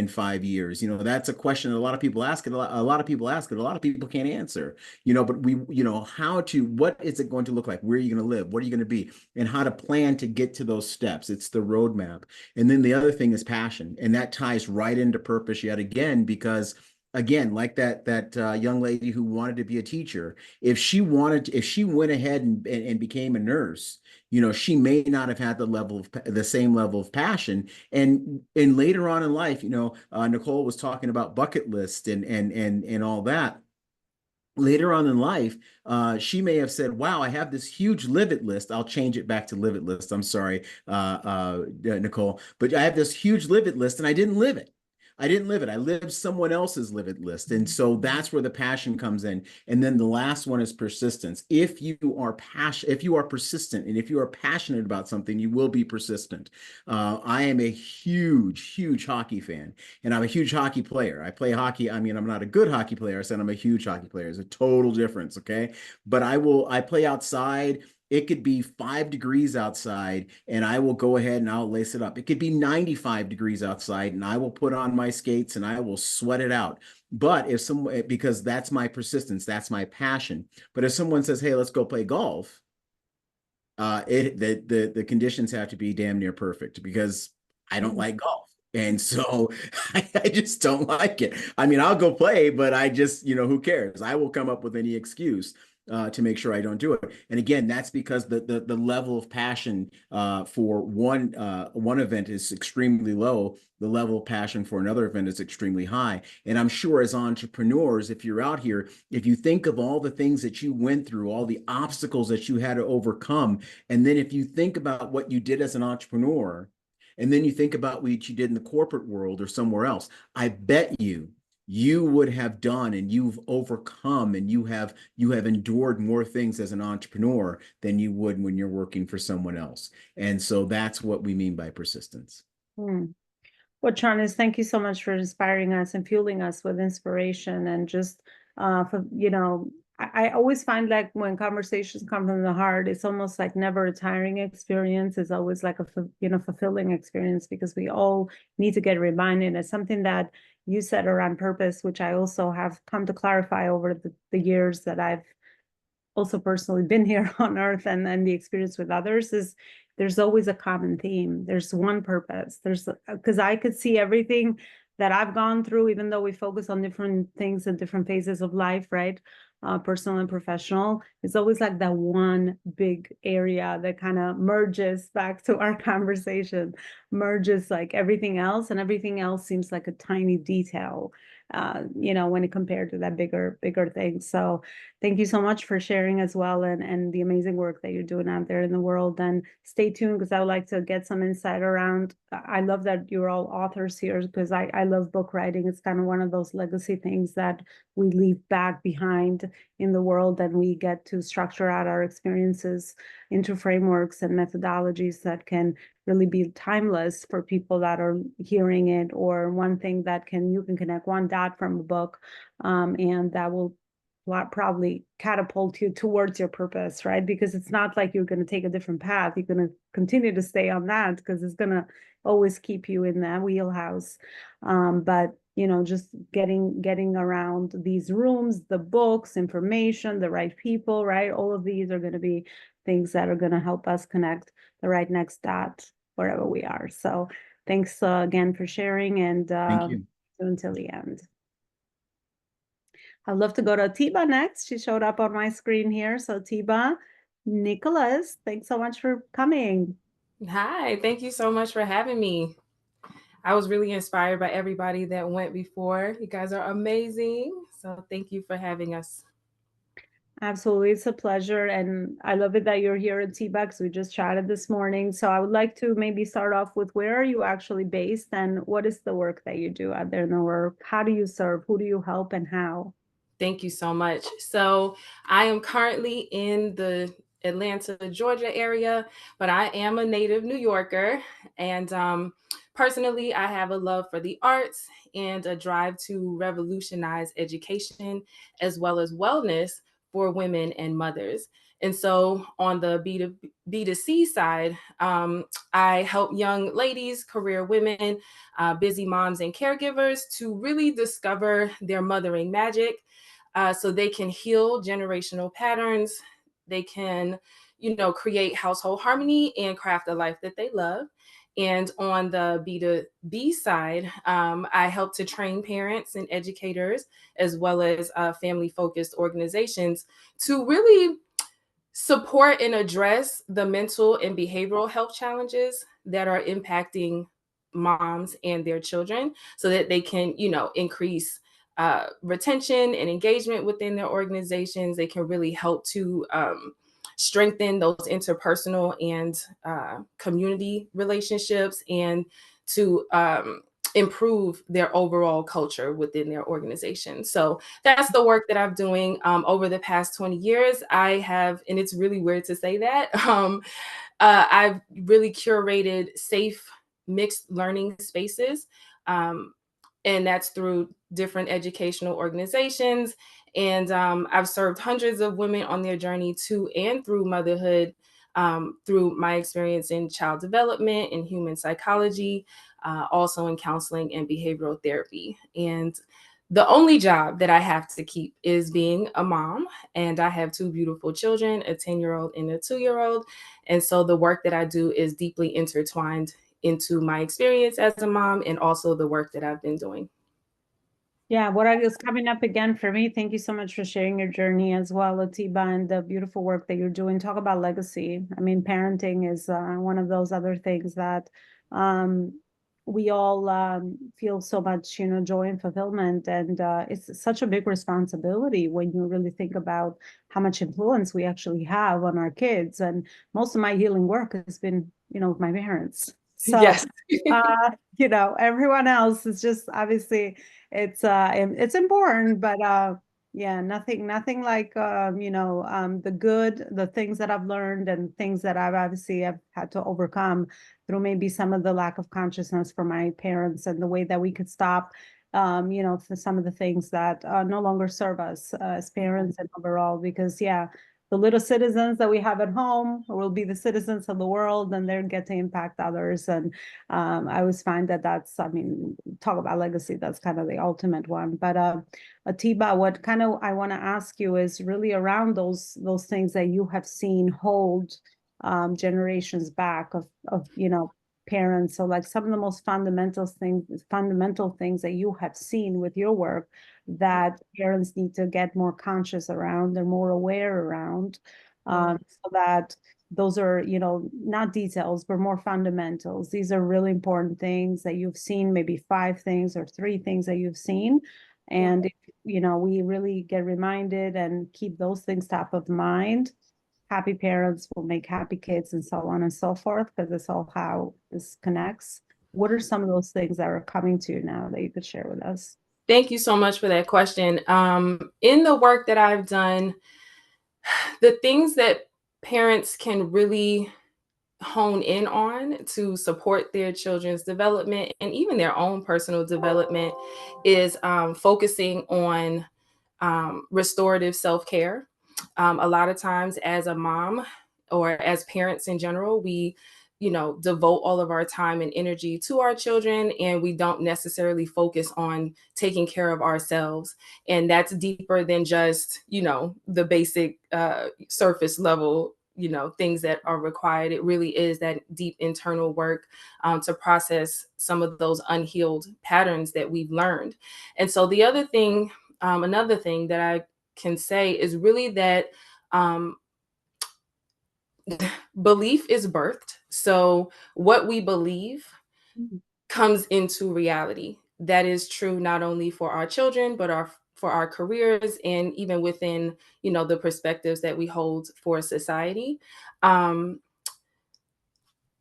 5 years? That's a question that a lot of people ask, and a lot of people ask it, a lot of people can't answer, but what is it going to look like? Where are you going to live? What are you going to be? And how to plan to get to those steps. It's the roadmap. And then the other thing is passion. And that ties right into purpose yet again, because again, like that young lady who wanted to be a teacher, if she went ahead and became a nurse, she may not have had the same level of passion. And later on in life, Nicole was talking about bucket list and all that. Later on in life, she may have said, wow, I have this huge live it list. I'll change it back to live it list. I'm sorry, Nicole, but I have this huge live it list and I didn't live it. I didn't live it. I lived someone else's live it list. And so that's where the passion comes in. And then the last one is persistence. If you are persistent, and if you are passionate about something, you will be persistent. I am a huge, huge hockey fan, and I'm a huge hockey player. I play hockey. I mean, I'm not a good hockey player. I said I'm a huge hockey player. It's a total difference. Okay. But I play outside. It could be 5 degrees outside and I will go ahead and I'll lace it up. It could be 95 degrees outside and I will put on my skates and I will sweat it out. But because that's my persistence, that's my passion. But if someone says, hey, let's go play golf, the conditions have to be damn near perfect because I don't like golf. And so I just don't like it. I mean, I'll go play, but I just, who cares? I will come up with any excuse to make sure I don't do it. And again, that's because the level of passion for one event is extremely low. The level of passion for another event is extremely high. And I'm sure as entrepreneurs, if you're out here, if you think of all the things that you went through, all the obstacles that you had to overcome, and then if you think about what you did as an entrepreneur, and then you think about what you did in the corporate world or somewhere else, I bet you would have done and you've overcome and you have endured more things as an entrepreneur than you would when you're working for someone else. And so that's what we mean by persistence. Well, Charles, thank you so much for inspiring us and fueling us with inspiration and just I always find like when conversations come from the heart, it's almost like never a tiring experience. It's always like a fulfilling experience because we all need to get reminded. It's something that you said around purpose, which I also have come to clarify over the years that I've also personally been here on earth and the experience with others is there's always a common theme. There's one purpose. Because I could see everything that I've gone through, even though we focus on different things and different phases of life, right? Personal and professional. It's always like that one big area that kind of merges back to our conversation, merges like everything else, and everything else seems like a tiny detail, when it compared to that bigger thing. So thank you so much for sharing as well and the amazing work that you're doing out there in the world. And stay tuned because I would like to get some insight around. I love that you're all authors here because I love book writing. It's kind of one of those legacy things that we leave back behind in the world, and we get to structure out our experiences into frameworks and methodologies that can really be timeless for people that are hearing it, or one thing that you can connect one dot from a book, and that will probably catapult you towards your purpose, right? Because it's not like you're going to take a different path. You're going to continue to stay on that because it's going to always keep you in that wheelhouse. But just getting around these rooms, the books, information, the right people, right? All of these are going to be things that are going to help us connect the right next dot wherever we are. So thanks again for sharing, and Thank you. until the end. I'd love to go to Tiba next. She showed up on my screen here. So Tiba, Nicholas, thanks so much for coming. Hi, thank you so much for having me. I was really inspired by everybody that went before. You guys are amazing. So thank you for having us. Absolutely, it's a pleasure. And I love it that you're here at Tiba because we just chatted this morning. So I would like to maybe start off with, where are you actually based and what is the work that you do out there in the work? How do you serve? Who do you help and how? Thank you so much. So I am currently in the Atlanta, Georgia area, but I am a native New Yorker. And personally, I have a love for the arts and a drive to revolutionize education as well as wellness for women and mothers. And so on the B2C side, I help young ladies, career women, busy moms and caregivers to really discover their mothering magic, so they can heal generational patterns. They can, create household harmony and craft a life that they love. And on the B2B side, I help to train parents and educators, as well as family-focused organizations, to really support and address the mental and behavioral health challenges that are impacting moms and their children, so that they can, increase retention and engagement within their organizations. They can really help to strengthen those interpersonal and community relationships, and to improve their overall culture within their organization. So that's the work that I'm doing over the past 20 years. I have, and it's really weird to say that, I've really curated safe mixed learning spaces. And that's through different educational organizations. And I've served hundreds of women on their journey to and through motherhood, through my experience in child development and human psychology, also in counseling and behavioral therapy. And the only job that I have to keep is being a mom. And I have two beautiful children, a 10-year-old and a 2-year-old. And so the work that I do is deeply intertwined into my experience as a mom, and also the work that I've been doing. Yeah, what is coming up again for me, thank you so much for sharing your journey as well, Atiba, and the beautiful work that you're doing. Talk about legacy. I mean, parenting is one of those other things that we all feel so much, joy and fulfillment. And it's such a big responsibility when you really think about how much influence we actually have on our kids. And most of my healing work has been, with my parents. So, Yes. Everyone else is just obviously it's important, but yeah, nothing like the things that I've learned and things that I've had to overcome through maybe some of the lack of consciousness from my parents, and the way that we could stop for some of the things that no longer serve us as parents and overall. Because the little citizens that we have at home will be the citizens of the world, and they'll get to impact others. And I always find that's, talk about legacy, that's kind of the ultimate one. But Atiba, what kind of I want to ask you is really around those things that you have seen hold generations back of parents. So like some of the most fundamental things that you have seen with your work that parents need to get more conscious around, they're more aware around, so that those are, not details, but more fundamentals. These are really important things that you've seen, maybe 5 things or 3 things that you've seen. And if, we really get reminded and keep those things top of mind, happy parents will make happy kids, and so on and so forth, because it's all how this connects. What are some of those things that are coming to you now that you could share with us? Thank you so much for that question. In the work that I've done, the things that parents can really hone in on to support their children's development and even their own personal development is focusing on restorative self-care. A lot of times as a mom or as parents in general, we devote all of our time and energy to our children, and we don't necessarily focus on taking care of ourselves. And that's deeper than just, the basic surface level, things that are required. It really is that deep internal work to process some of those unhealed patterns that we've learned. And so the other thing, another thing that I can say is really that belief is birthed. So what we believe comes into reality. That is true not only for our children, but for our careers, and even within, the perspectives that we hold for society. That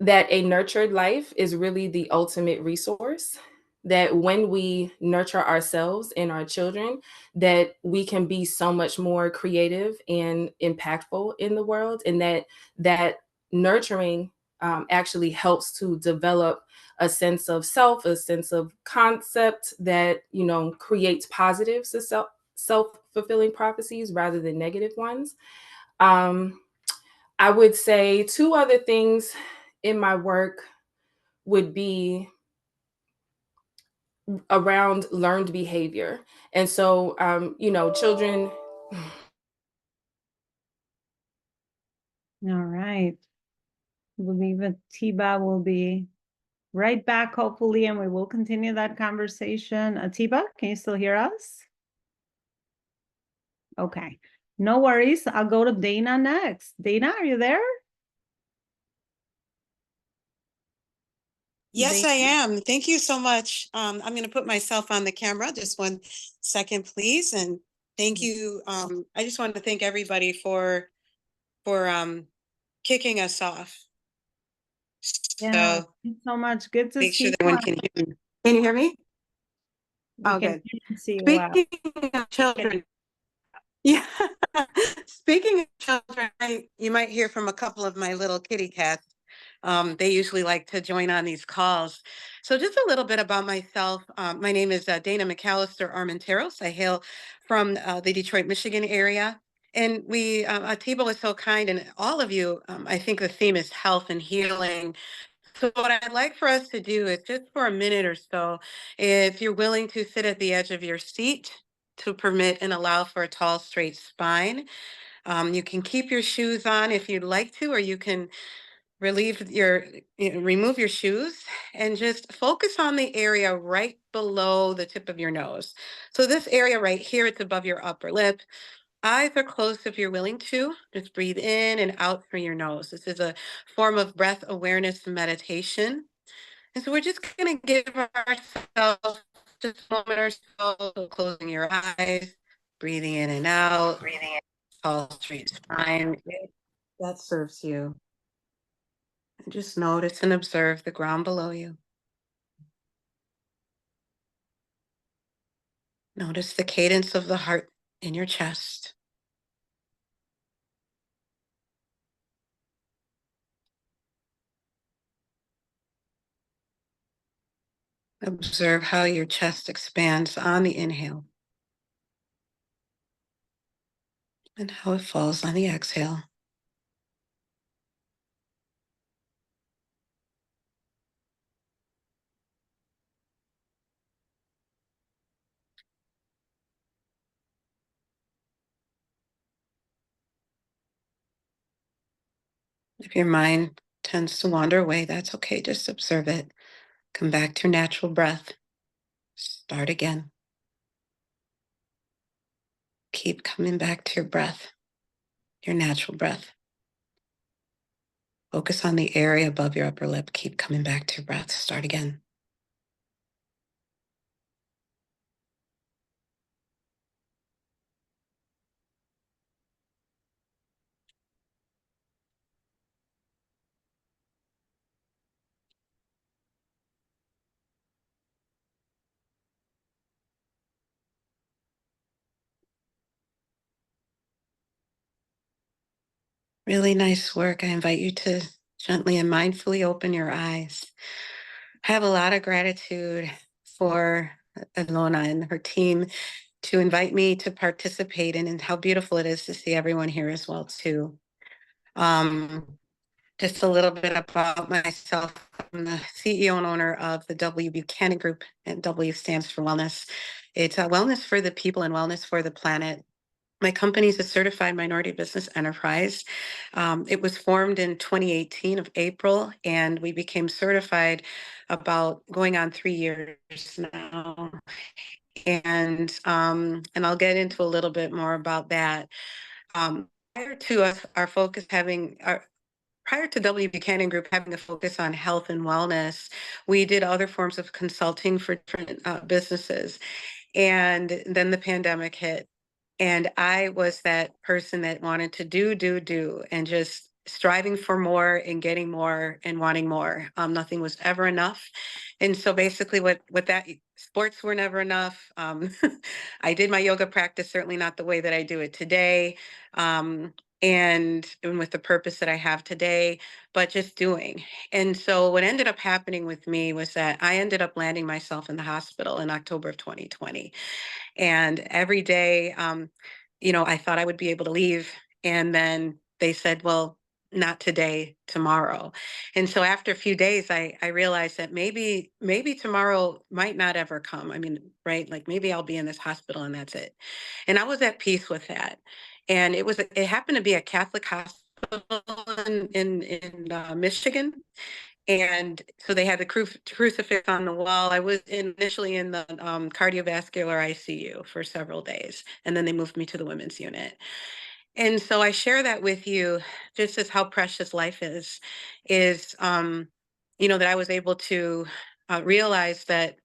a nurtured life is really the ultimate resource. That when we nurture ourselves and our children, that we can be so much more creative and impactful in the world, and that nurturing actually helps to develop a sense of self, a sense of concept that creates positive self-fulfilling prophecies rather than negative ones. I would say two other things in my work would be around learned behavior. And so, children. All right. I believe that Tiba will be right back, hopefully, and we will continue that conversation. Tiba, can you still hear us? Okay, no worries. I'll go to Dana next. Dana, are you there? Yes, I am. Thank you so much. I'm going to put myself on the camera. Just 1 second, please. And thank you. I just wanted to thank everybody for kicking us off. Yeah, So thank you so much. Good to make see sure you. that everyone can hear me. Can you hear me? We Oh, can good. hear and see you well. Speaking of children, yeah. Speaking of children, you might hear from a couple of my little kitty cats. They usually like to join on these calls. So just a little bit about myself. My name is Dana McAllister Armenteros. I hail from the Detroit, Michigan area. And Table is so kind, and all of you, I think the theme is health and healing. So what I'd like for us to do is just for a minute or so, if you're willing to sit at the edge of your seat to permit and allow for a tall, straight spine. You can keep your shoes on if you'd like to, or you can remove your shoes and just focus on the area right below the tip of your nose. So this area right here, it's above your upper lip. Eyes are closed if you're willing to. Just breathe in and out through your nose. This is a form of breath awareness meditation. And so we're just going to give ourselves just a moment or so, closing your eyes, breathing in and out, breathing in, tall, straight spine. That serves you. And just notice and observe the ground below you. Notice the cadence of the heart in your chest. Observe how your chest expands on the inhale and how it falls on the exhale. If your mind tends to wander away, that's okay. Just observe it. Come back to your natural breath. Start again. Keep coming back to your breath, your natural breath. Focus on the area above your upper lip. Keep coming back to your breath. Start again. Really nice work. I invite you to gently and mindfully open your eyes. I have a lot of gratitude for Ilona and her team to invite me to participate and how beautiful it is to see everyone here as well too. Just a little bit about myself. I'm the CEO and owner of the W Buchanan Group, and W stands for wellness. It's wellness for the people and wellness for the planet. My company is a certified minority business enterprise. It was formed in 2018 of April, and we became certified about going on 3 years now. And I'll get into a little bit more about that. Prior to us, our focus having prior to W Buchanan Group having a focus on health and wellness, we did other forms of consulting for different businesses. And then the pandemic hit. And I was that person that wanted to do, and just striving for more and getting more and wanting more. Nothing was ever enough. And so basically what that, sports were never enough. I did my yoga practice, certainly not the way that I do it today. And with the purpose that I have today, but just doing. And so what ended up happening with me was that I ended up landing myself in the hospital in October of 2020. And every day, I thought I would be able to leave. And then they said, well, not today, tomorrow. And so after a few days, I realized that maybe tomorrow might not ever come. I mean, right? Like maybe I'll be in this hospital and that's it. And I was at peace with that. And it happened to be a Catholic hospital in Michigan. And so they had the crucifix on the wall. I was initially in the cardiovascular ICU for several days, and then they moved me to the women's unit. And so I share that with you just as how precious life is, that I was able to realize that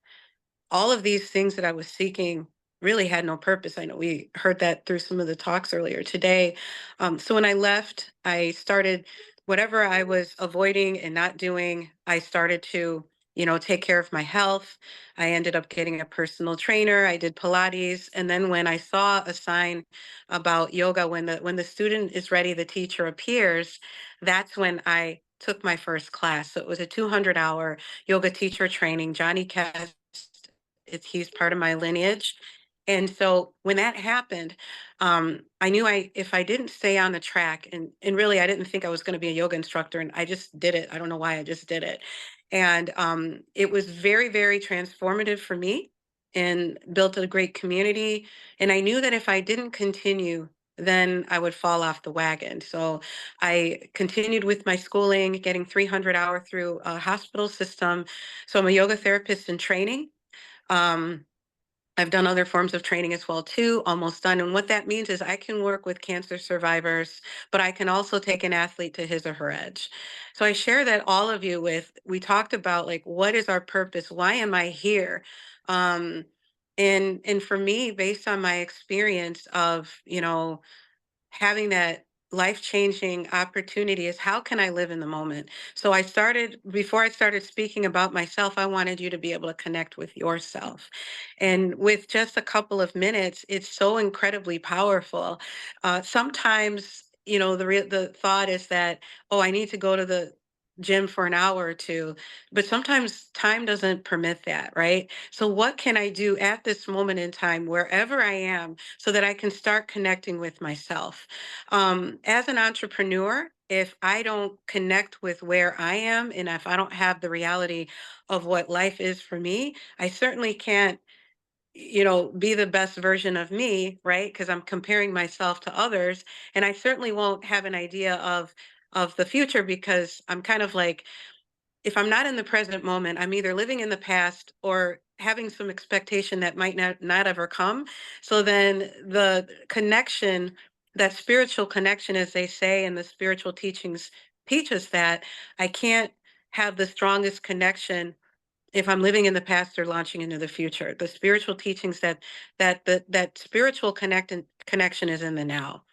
all of these things that I was seeking really had no purpose. I know we heard that through some of the talks earlier today. So when I left, I started whatever I was avoiding and not doing, I started to, take care of my health. I ended up getting a personal trainer. I did Pilates. And then when I saw a sign about yoga, when the student is ready, the teacher appears, that's when I took my first class. So it was a 200-hour yoga teacher training. Johnny Kest, he's part of my lineage. And so when that happened, I knew if I didn't stay on the track, and really I didn't think I was going to be a yoga instructor, and I just did it. I don't know why, I just did it. And it was very, very transformative for me and built a great community. And I knew that if I didn't continue, then I would fall off the wagon. So I continued with my schooling, getting 300-hour through a hospital system. So I'm a yoga therapist in training. I've done other forms of training as well too, almost done. And what that means is I can work with cancer survivors, but I can also take an athlete to his or her edge. So I share that all of you we talked about like, what is our purpose? Why am I here? And for me, based on my experience of, having that life-changing opportunity is how can I live in the moment? So before I started speaking about myself, I wanted you to be able to connect with yourself. And with just a couple of minutes, it's so incredibly powerful. Sometimes, the thought is that, oh, I need to go to the gym for an hour or two, but sometimes time doesn't permit that, right? So what can I do at this moment in time, wherever I am, so that I can start connecting with myself? As an entrepreneur, if I don't connect with where I am, and if I don't have the reality of what life is for me, I certainly can't, be the best version of me, right? Because I'm comparing myself to others, and I certainly won't have an idea of the future, because I'm kind of like, if I'm not in the present moment, I'm either living in the past or having some expectation that might not ever come. So then the connection, that spiritual connection, as they say, and the spiritual teachings teach us that I can't have the strongest connection if I'm living in the past or launching into the future. The spiritual teachings that spiritual connection is in the now.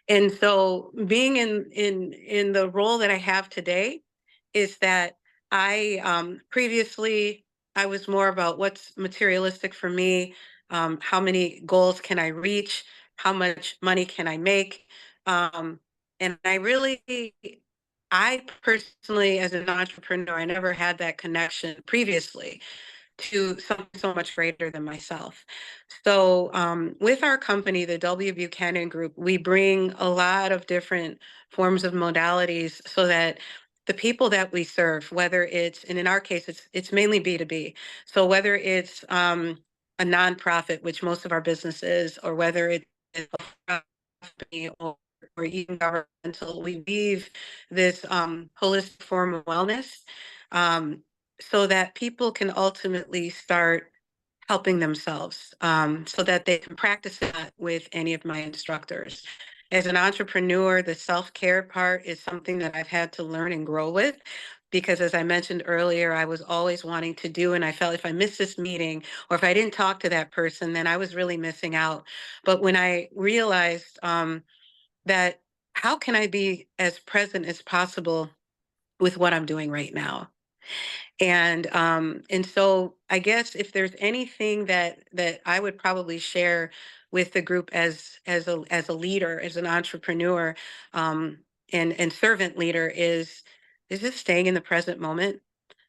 And so being in the role that I have today is that previously I was more about what's materialistic for me, how many goals can I reach, how much money can I make, and I personally, as an entrepreneur, I never had that connection previously. to something so much greater than myself. So with our company, the W. Buchanan Group, we bring a lot of different forms of modalities so that the people that we serve, whether it's, and in our case, it's mainly B2B. So whether it's a nonprofit, which most of our business is, or whether it's a company or even governmental, we weave this holistic form of wellness so that people can ultimately start helping themselves so that they can practice that with any of my instructors. As an entrepreneur, the self-care part is something that I've had to learn and grow with because as I mentioned earlier, I was always wanting to do, and I felt if I missed this meeting or if I didn't talk to that person, then I was really missing out. But when I realized that how can I be as present as possible with what I'm doing right now? And so I guess if there's anything that I would probably share with the group as a leader, as an entrepreneur, and servant leader is just staying in the present moment,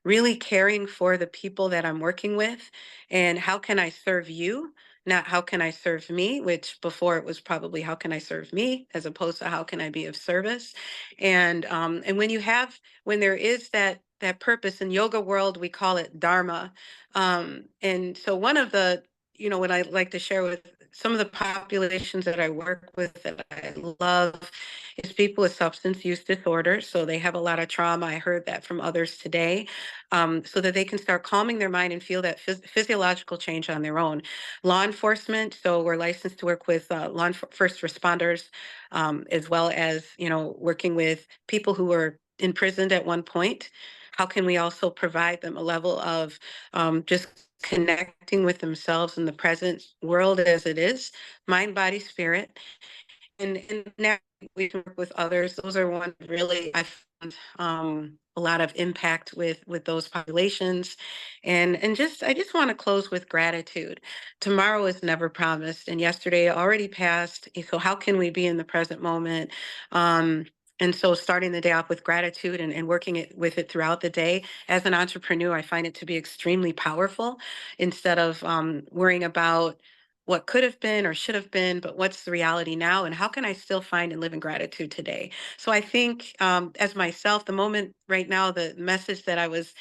really caring for the people that I'm working with, and how can I serve you? Not how can I serve me, which before it was probably how can I serve me, as opposed to how can I be of service. And when there is that purpose in yoga world, we call it dharma. And so one of the, what I like to share with some of the populations that I work with that I love is people with substance use disorders. So they have a lot of trauma. I heard that from others today. So that they can start calming their mind and feel that physiological change on their own. Law enforcement, so we're licensed to work with first responders, as well as, working with people who were imprisoned at one point. How can we also provide them a level of just connecting with themselves in the present world as it is, mind, body, spirit, and now we can work with others. Those are one really I found a lot of impact with those populations, and just I just want to close with gratitude. Tomorrow is never promised, and yesterday already passed. So how can we be in the present moment? And so starting the day off with gratitude and working with it throughout the day. As an entrepreneur, I find it to be extremely powerful instead of worrying about what could have been or should have been, but what's the reality now, and how can I still find and live in gratitude today? So I think as myself, the moment right now, the message that I was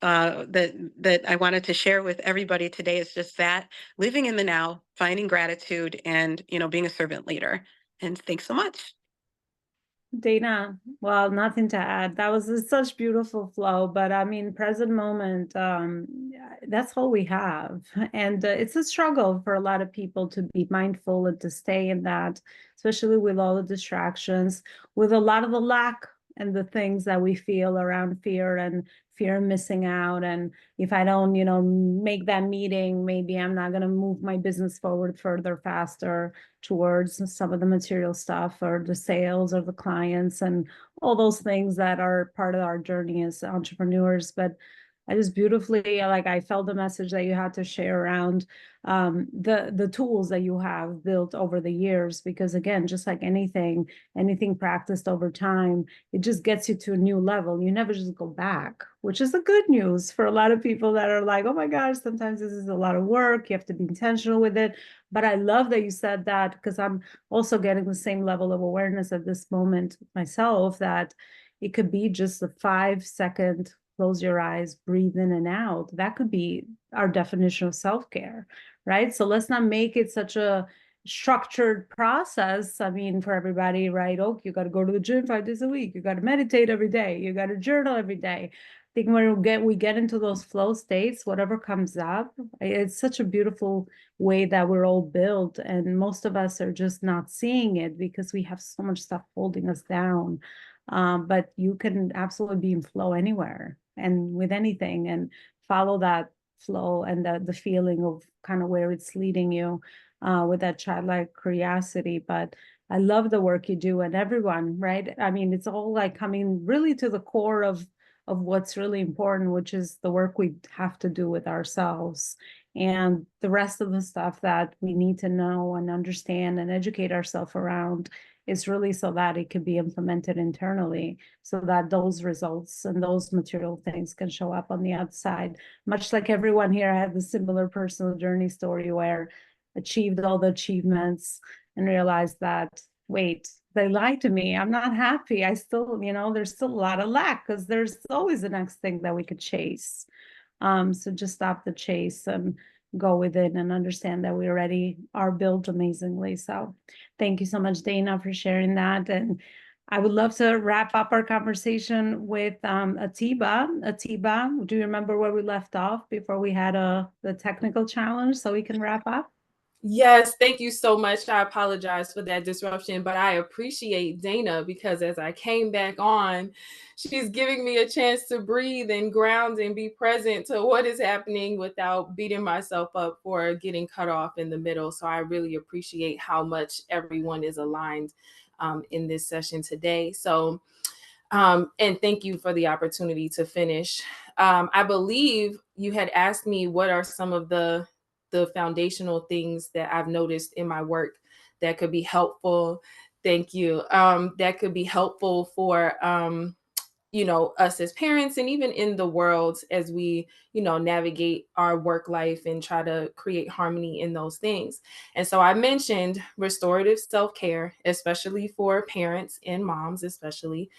that I wanted to share with everybody today is just that living in the now, finding gratitude, and being a servant leader. And thanks so much. Dana, well, nothing to add. That was such beautiful flow, but I mean, present moment, that's all we have. And it's a struggle for a lot of people to be mindful and to stay in that, especially with all the distractions, with a lot of the lack and the things that we feel around fear and fear of missing out. And if I don't, make that meeting, maybe I'm not going to move my business forward further, faster towards some of the material stuff or the sales or the clients and all those things that are part of our journey as entrepreneurs. But I just beautifully, I felt the message that you had to share around the tools that you have built over the years, because again, just like anything practiced over time, it just gets you to a new level. You never just go back, which is the good news for a lot of people that are like, oh my gosh, sometimes this is a lot of work. You have to be intentional with it. But I love that you said that, because I'm also getting the same level of awareness at this moment myself, that it could be just a 5-second close your eyes, breathe in and out. That could be our definition of self-care, right? So let's not make it such a structured process. I mean, for everybody, right? Oh, you got to go to the gym 5 days a week. You got to meditate every day. You got to journal every day. I think when we get into those flow states, whatever comes up, it's such a beautiful way that we're all built. And most of us are just not seeing it because we have so much stuff holding us down. But you can absolutely be in flow anywhere and with anything, and follow that flow and the feeling of kind of where it's leading you with that childlike curiosity. But I love the work you do, and everyone, right? I mean, it's all like coming really to the core of what's really important, which is the work we have to do with ourselves and the rest of the stuff that we need to know and understand and educate ourselves around is really so that it could be implemented internally, so that those results and those material things can show up on the outside. Much like everyone here had the similar personal journey story where achieved all the achievements and realized that, wait, they lied to me. I'm not happy. I still, there's still a lot of lack because there's always the next thing that we could chase. So just stop the chase and go within and understand that we already are built amazingly. So thank you so much, Dana, for sharing that. And I would love to wrap up our conversation with Atiba. Atiba, do you remember where we left off before we had the technical challenge so we can wrap up? Yes, thank you so much. I apologize for that disruption, but I appreciate Dana because as I came back on, she's giving me a chance to breathe and ground and be present to what is happening without beating myself up for getting cut off in the middle. So I really appreciate how much everyone is aligned in this session today. So, and thank you for the opportunity to finish. I believe you had asked me what are some of the foundational things that I've noticed in my work that could be helpful. Thank you. That could be helpful for, us as parents and even in the world as we, navigate our work life and try to create harmony in those things. And so I mentioned restorative self-care, especially for parents and moms, especially.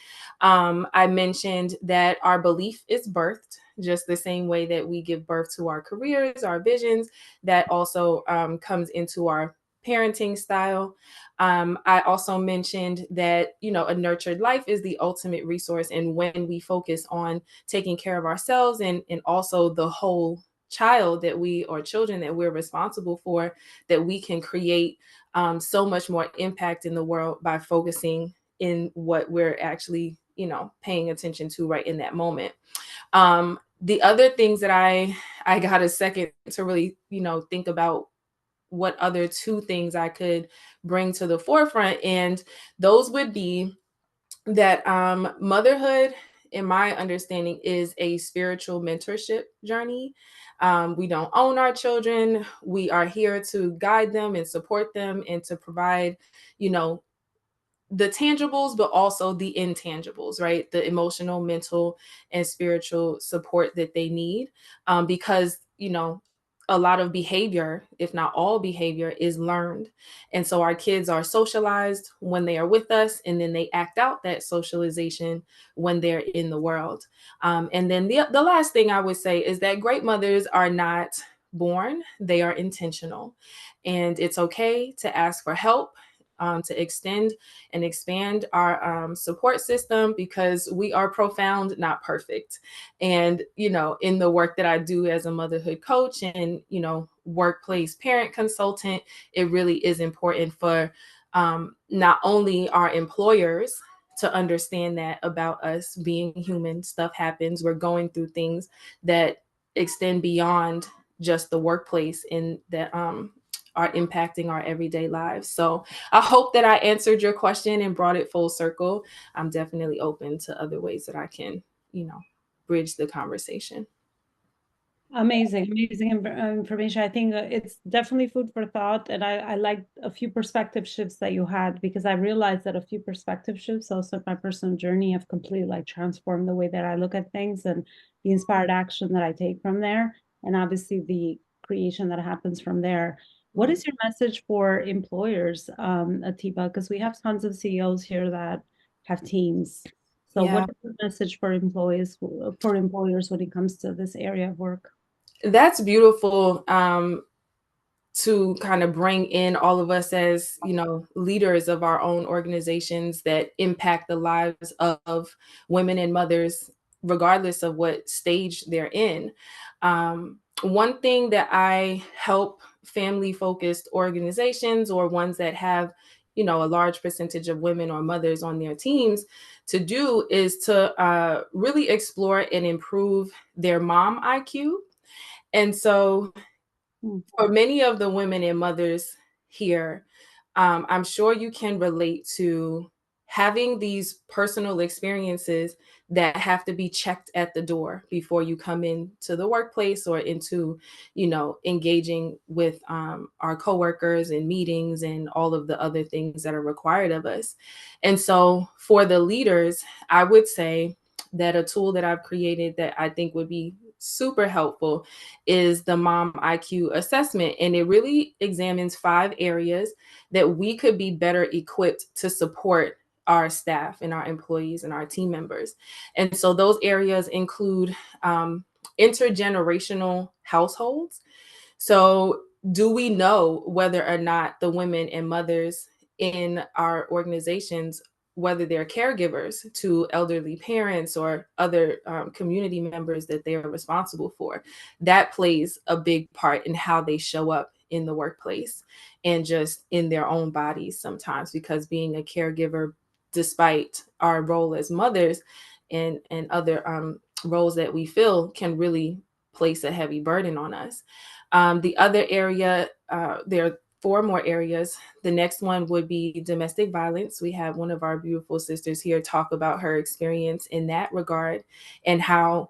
I mentioned that our belief is birthed just the same way that we give birth to our careers, our visions, that also comes into our parenting style. I also mentioned that, a nurtured life is the ultimate resource. And when we focus on taking care of ourselves and also the whole child or children that we're responsible for, that we can create so much more impact in the world by focusing in what we're actually, paying attention to right in that moment. The other things that I got a second to really, think about what other two things I could bring to the forefront. And those would be that motherhood, in my understanding, is a spiritual mentorship journey. We don't own our children. We are here to guide them and support them and to provide, the tangibles, but also the intangibles, right? The emotional, mental, and spiritual support that they need. Because, a lot of behavior, if not all behavior, is learned. And so our kids are socialized when they are with us, and then they act out that socialization when they're in the world. And then the last thing I would say is that great mothers are not born, they are intentional. And it's okay to ask for help, to extend and expand our support system, because we are profound, not perfect. And, in the work that I do as a motherhood coach and, workplace parent consultant, it really is important for not only our employers to understand that about us being human. Stuff happens. We're going through things that extend beyond just the workplace and that are impacting our everyday lives. So I hope that I answered your question and brought it full circle. I'm definitely open to other ways that I can, bridge the conversation. Amazing information. I think it's definitely food for thought. And I like a few perspective shifts that you had, because I realized that a few perspective shifts also in my personal journey have completely transformed the way that I look at things and the inspired action that I take from there. And obviously the creation that happens from there. What is your message for employers, Atiba? Because we have tons of CEOs here that have teams. So Yeah. what is the message for employers when it comes to this area of work? That's beautiful, to kind of bring in all of us as, leaders of our own organizations that impact the lives of women and mothers, regardless of what stage they're in. One thing that I help family-focused organizations, or ones that have, a large percentage of women or mothers on their teams, to do is to really explore and improve their mom IQ. And so for many of the women and mothers here, I'm sure you can relate to having these personal experiences that have to be checked at the door before you come into the workplace or into, engaging with our coworkers and meetings and all of the other things that are required of us. And so for the leaders, I would say that a tool that I've created that I think would be super helpful is the Mom IQ assessment. And it really examines 5 areas that we could be better equipped to support our staff and our employees and our team members. And so those areas include intergenerational households. So do we know whether or not the women and mothers in our organizations, whether they're caregivers to elderly parents or other community members that they are responsible for? That plays a big part in how they show up in the workplace and just in their own bodies sometimes, because being a caregiver, despite our role as mothers and other roles that we fill, can really place a heavy burden on us. The other area, there are 4 more areas. The next one would be domestic violence. We have one of our beautiful sisters here talk about her experience in that regard and how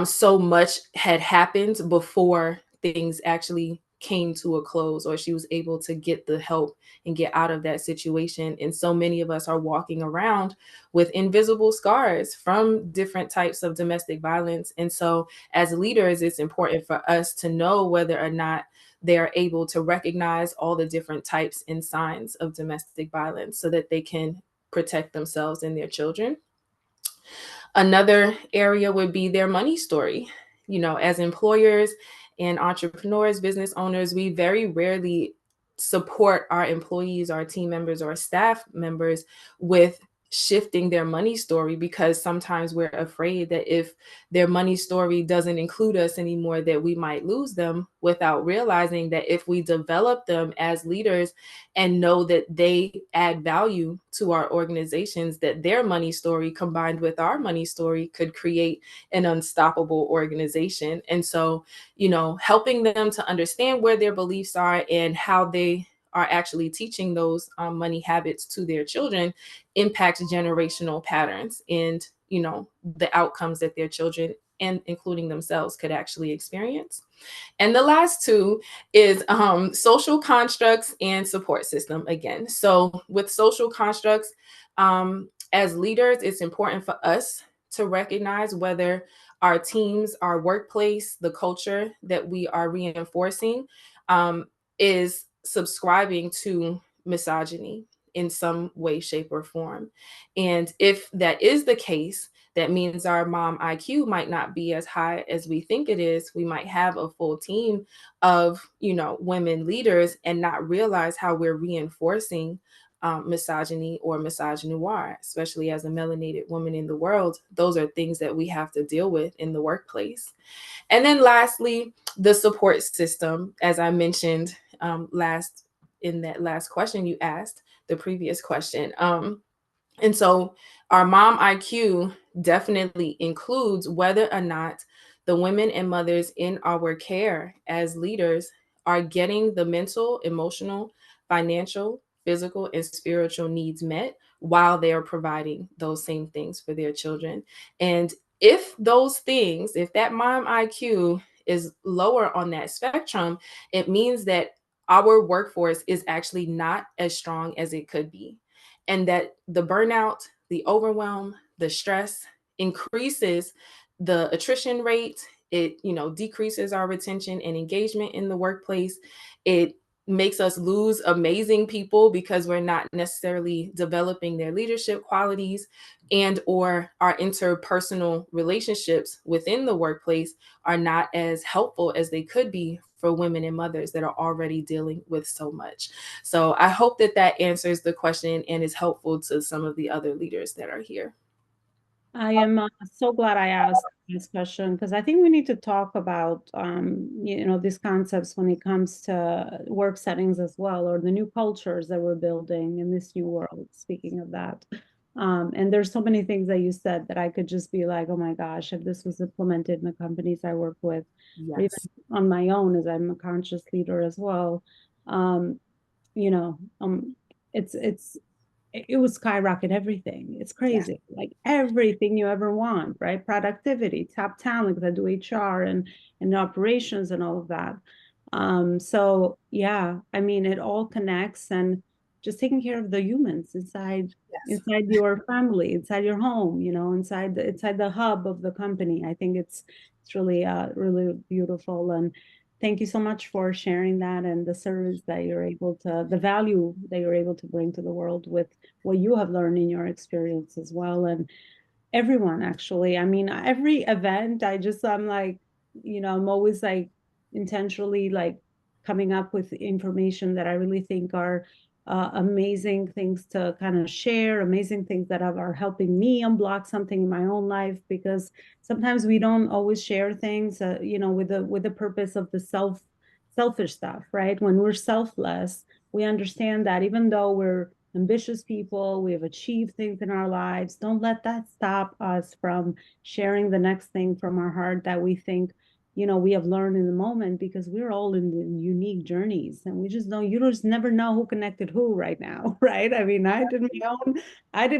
so much had happened before things actually came to a close, or she was able to get the help and get out of that situation. And so many of us are walking around with invisible scars from different types of domestic violence. And so as leaders, it's important for us to know whether or not they're able to recognize all the different types and signs of domestic violence so that they can protect themselves and their children. Another area would be their money story. As employers and entrepreneurs, business owners, we very rarely support our employees, our team members, or staff members with shifting their money story, because sometimes we're afraid that if their money story doesn't include us anymore, that we might lose them, without realizing that if we develop them as leaders and know that they add value to our organizations, that their money story combined with our money story could create an unstoppable organization. And so, helping them to understand where their beliefs are and how they are actually teaching those money habits to their children impacts generational patterns and, the outcomes that their children, and including themselves, could actually experience. And the last 2 is social constructs and support system again. So with social constructs, as leaders, it's important for us to recognize whether our teams, our workplace, the culture that we are reinforcing is subscribing to misogyny in some way, shape, or form. And if that is the case, that means our mom IQ might not be as high as we think it is. We might have a full team of, women leaders and not realize how we're reinforcing misogyny or misogynoir, especially as a melanated woman in the world. Those are things that we have to deal with in the workplace. And then lastly, the support system, as I mentioned in that last question you asked, the previous question. And so our mom IQ definitely includes whether or not the women and mothers in our care as leaders are getting the mental, emotional, financial, physical, and spiritual needs met while they are providing those same things for their children. And if that mom IQ is lower on that spectrum, it means that our workforce is actually not as strong as it could be. And that the burnout, the overwhelm, the stress increases the attrition rate. It, decreases our retention and engagement in the workplace. It makes us lose amazing people because we're not necessarily developing their leadership qualities, and or our interpersonal relationships within the workplace are not as helpful as they could be for women and mothers that are already dealing with so much. So I hope that answers the question and is helpful to some of the other leaders that are here. I am so glad I asked this question, because I think we need to talk about, these concepts when it comes to work settings as well, or the new cultures that we're building in this new world, speaking of that. And there's so many things that you said that I could just be like, oh my gosh, if this was implemented in the companies I work with, or even on my own, as I'm a conscious leader as well, it's it would skyrocket everything. It's crazy. Like everything you ever want, right? Productivity, top talent that do HR and operations and all of that. So yeah, I mean, it all connects, and just taking care of the humans inside your family, inside your home, you know, inside the hub of the company. I think it's really really beautiful. And thank you so much for sharing that, and the service that you're able to, the value that you're able to bring to the world with what you have learned in your experience as well. And everyone, actually, I mean, every event, I'm like, you know, I'm always like intentionally like coming up with information that I really think are amazing things to kind of share, amazing things that are helping me unblock something in my own life, because sometimes we don't always share things, you know, with the purpose of the selfish stuff, right? When we're selfless, we understand that even though we're ambitious people, we have achieved things in our lives, don't let that stop us from sharing the next thing from our heart that we think, you know, we have learned in the moment, because we're all in unique journeys, and we just don't, you just never know who connected who right now, right? I mean, I did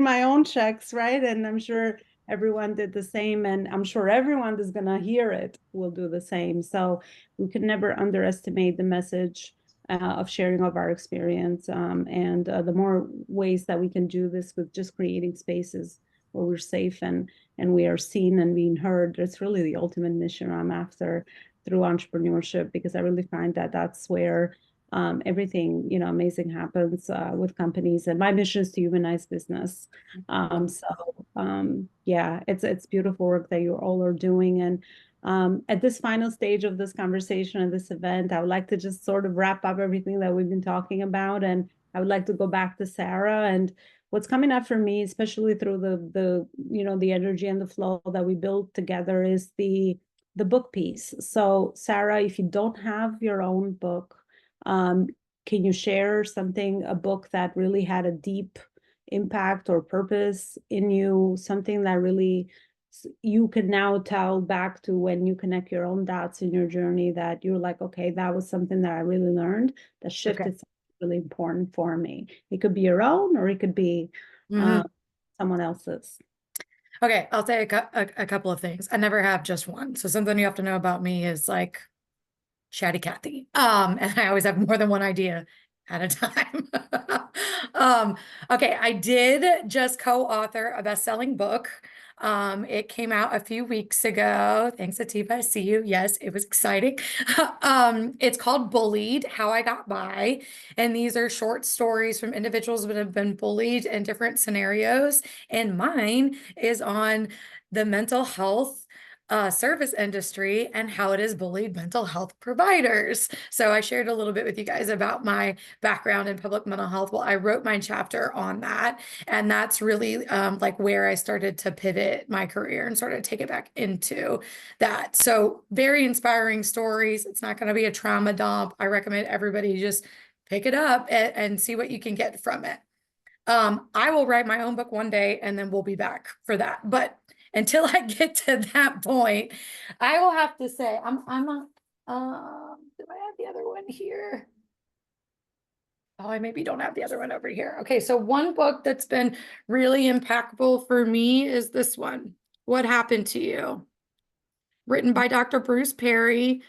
my own checks, right? And I'm sure everyone did the same, and I'm sure everyone that's gonna hear it will do the same. So we could never underestimate the message of sharing of our experience, and the more ways that we can do this with just creating spaces where we're safe and we are seen and being heard. It's really the ultimate mission I'm after through entrepreneurship, because I really find that that's where everything, you know, amazing happens with companies. And my mission is to humanize business. Yeah, it's beautiful work that you all are doing. And at this final stage of this conversation and this event, I would like to just sort of wrap up everything that we've been talking about. And I would like to go back to Sarah, and what's coming up for me, especially through the you know, the energy and the flow that we built together, is the book piece. So Sarah, if you don't have your own book, can you share something, a book that really had a deep impact or purpose in you, something that really you can now tell back to when you connect your own dots in your journey, that you're like, okay, that was something that I really learned that shifted something really important for me. It could be your own, or it could be someone else's. Okay, I'll say a couple of things. I never have just one. So something you have to know about me is like Chatty Cathy. And I always have more than one idea at a time. Okay, I did just co-author a best-selling book. It came out a few weeks ago. Thanks, Atiba. I see you. Yes, it was exciting. It's called Bullied: How I Got By. And these are short stories from individuals that have been bullied in different scenarios. And mine is on the mental health service industry and how it has bullied mental health providers. So I shared a little bit with you guys about my background in public mental health. Well, I wrote my chapter on that, and that's really like where I started to pivot my career and sort of take it back into that. So very inspiring stories. It's not going to be a trauma dump. I recommend everybody just pick it up and see what you can get from it. I will write my own book one day, and then we'll be back for that. But until I get to that point, I will have to say, do I have the other one here? Oh, I maybe don't have the other one over here. Okay, so one book that's been really impactful for me is this one, What Happened to You? Written by Dr. Bruce Perry,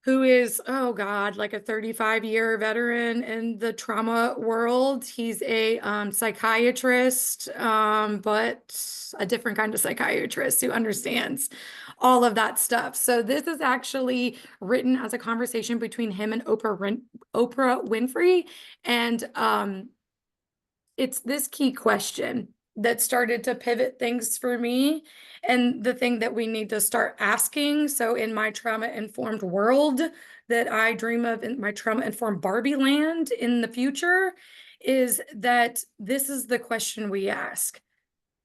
who is, oh God, like a 35-year veteran in the trauma world. He's a psychiatrist, but a different kind of psychiatrist who understands all of that stuff. So this is actually written as a conversation between him and Oprah Winfrey. And it's this key question that started to pivot things for me, and the thing that we need to start asking. So in my trauma-informed world that I dream of, in my trauma-informed Barbie land in the future, is that this is the question we ask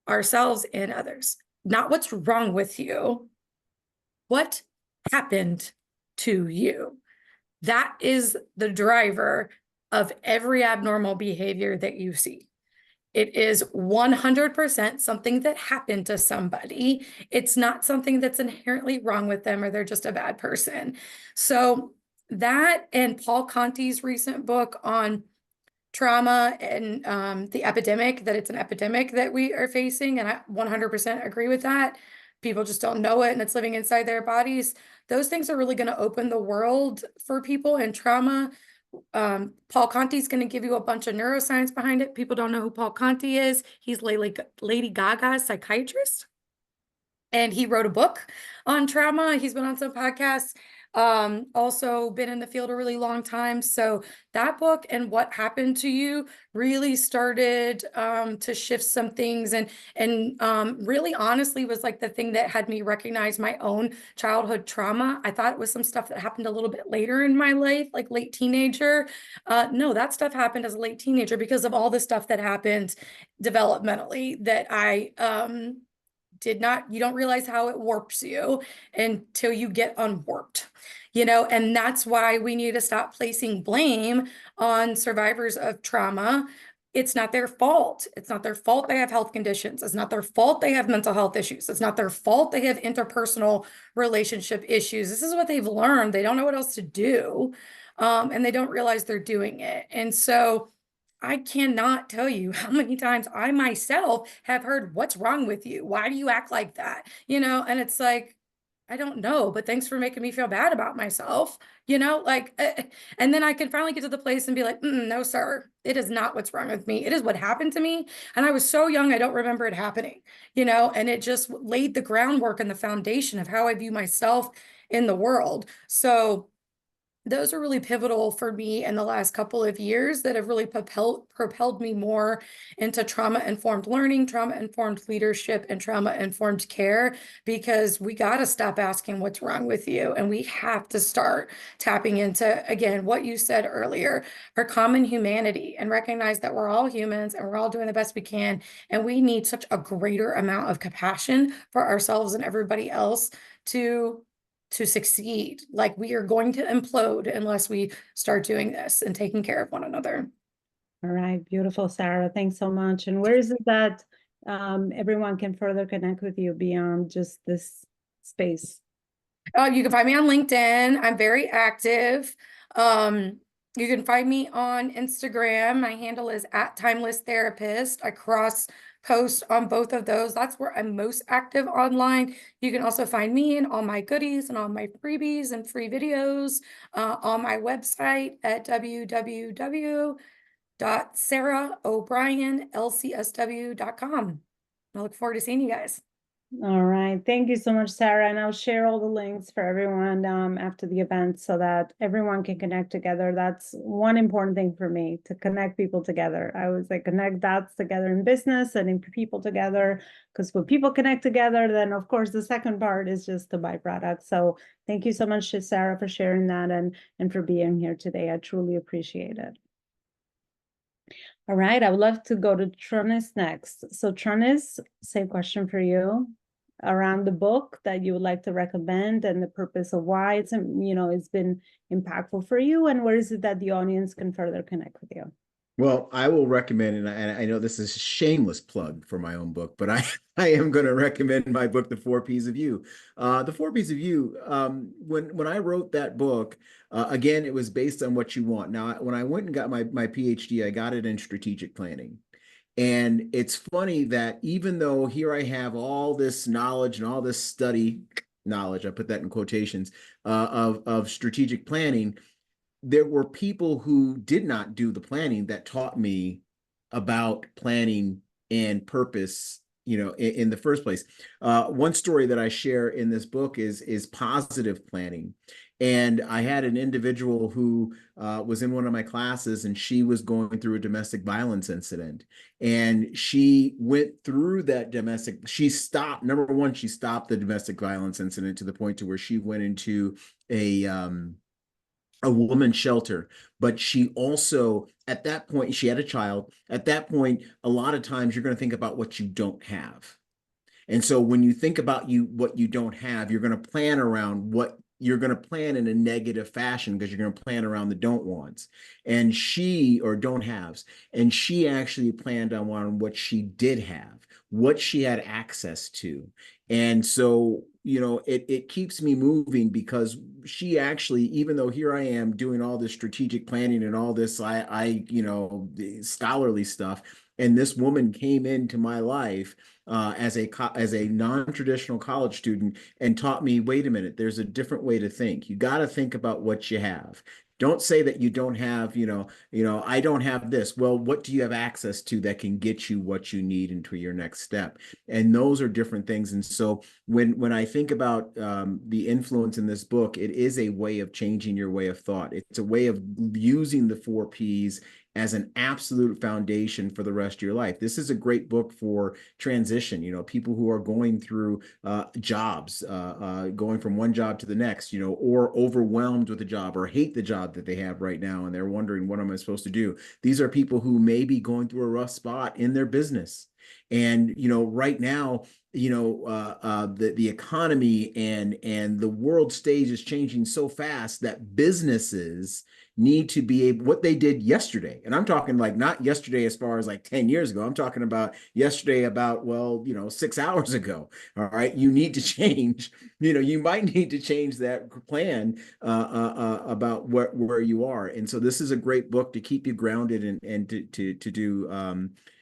ourselves and others. Not what's wrong with you, what happened to you? That is the driver of every abnormal behavior that you see. It is 100% something that happened to somebody. It's not something that's inherently wrong with them, or they're just a bad person. So that, and Paul Conti's recent book on trauma and the epidemic, that it's an epidemic that we are facing. And I 100% agree with that. People just don't know it and it's living inside their bodies. Those things are really going to open the world for people, and trauma. Paul Conti's going to give you a bunch of neuroscience behind it. People don't know who Paul Conti is. He's Lady Gaga's psychiatrist. And he wrote a book on trauma. He's been on some podcasts, also been in the field a really long time. So that book and What Happened to You really started to shift some things, and really honestly was like the thing that had me recognize my own childhood trauma. I thought it was some stuff that happened a little bit later in my life, like late teenager. No, that stuff happened as a late teenager because of all the stuff that happened developmentally that I you don't realize how it warps you until you get unwarped, and that's why we need to stop placing blame on survivors of trauma. It's not their fault. It's not their fault they have health conditions. It's not their fault they have mental health issues. It's not their fault they have interpersonal relationship issues. This is what they've learned. They don't know what else to do, and they don't realize they're doing it. And so I cannot tell you how many times I myself have heard, "What's wrong with you? Why do you act like that?" And it's like, I don't know, but thanks for making me feel bad about myself, and then I can finally get to the place and be like, "No, sir, it is not what's wrong with me. It is what happened to me. And I was so young, I don't remember it happening, and it just laid the groundwork and the foundation of how I view myself in the world." So those are really pivotal for me in the last couple of years that have really propelled me more into trauma-informed learning, trauma-informed leadership, and trauma-informed care, because we got to stop asking what's wrong with you. And we have to start tapping into, again, what you said earlier, our common humanity, and recognize that we're all humans and we're all doing the best we can. And we need such a greater amount of compassion for ourselves and everybody else to succeed. Like, we are going to implode unless we start doing this and taking care of one another. All right, beautiful, Sarah. Thanks so much. And where is it that everyone can further connect with you beyond just this space? You can find me on LinkedIn. I'm very active. You can find me on Instagram. My handle is @TimelessTherapist. I post on both of those. That's where I'm most active online. You can also find me and all my goodies and all my freebies and free videos on my website at www.sarahobrienlcsw.com. I look forward to seeing you guys. All right. Thank you so much, Sarah. And I'll share all the links for everyone after the event so that everyone can connect together. That's one important thing for me, to connect people together. I always like connect dots together in business and in people together, because when people connect together, then of course the second part is just the byproduct. So thank you so much to Sarah for sharing that and for being here today. I truly appreciate it. All right, I would love to go to Tronis next. So Tronis, same question for you around the book that you would like to recommend and the purpose of why it's been impactful for you, and where is it that the audience can further connect with you? Well, I will recommend, and I know this is a shameless plug for my own book, but I am going to recommend my book, The 4 Ps of You. The 4 Ps of You, when I wrote that book, again, it was based on what you want. Now, when I went and got my PhD, I got it in strategic planning. And it's funny that even though here I have all this knowledge and all this study knowledge, I put that in quotations, of strategic planning, there were people who did not do the planning that taught me about planning and purpose, in the first place. One story that I share in this book is positive planning. And I had an individual who was in one of my classes, and she was going through a domestic violence incident. And she went through that she stopped the domestic violence incident to the point to where she went into a woman's shelter. But she also, at that point, she had a child. At that point, a lot of times you're going to think about what you don't have. And so when you think about what you don't have, you're going to plan around what you're going to plan in a negative fashion, because you're going to plan around the don't wants. and don't haves, and she actually planned on what she did have, what she had access to. And so, it keeps me moving, because she actually, even though here I am doing all this strategic planning and all this, the scholarly stuff, and this woman came into my life as a non-traditional college student and taught me, wait a minute, there's a different way to think. You got to think about what you have. Don't say that you don't have, I don't have this. Well, what do you have access to that can get you what you need into your next step? And those are different things. And so when I think about the influence in this book, it is a way of changing your way of thought. It's a way of using the 4 Ps as an absolute foundation for the rest of your life. This is a great book for transition, people who are going through jobs, going from one job to the next, or overwhelmed with a job or hate the job that they have right now, and they're wondering, what am I supposed to do? These are people who may be going through a rough spot in their business. And, right now, the economy and the world stage is changing so fast that businesses need to be able, what they did yesterday. And I'm talking like not yesterday as far as like 10 years ago. I'm talking about yesterday about, 6 hours ago. All right. You need to change, you might need to change that plan about where you are. And so this is a great book to keep you grounded and to do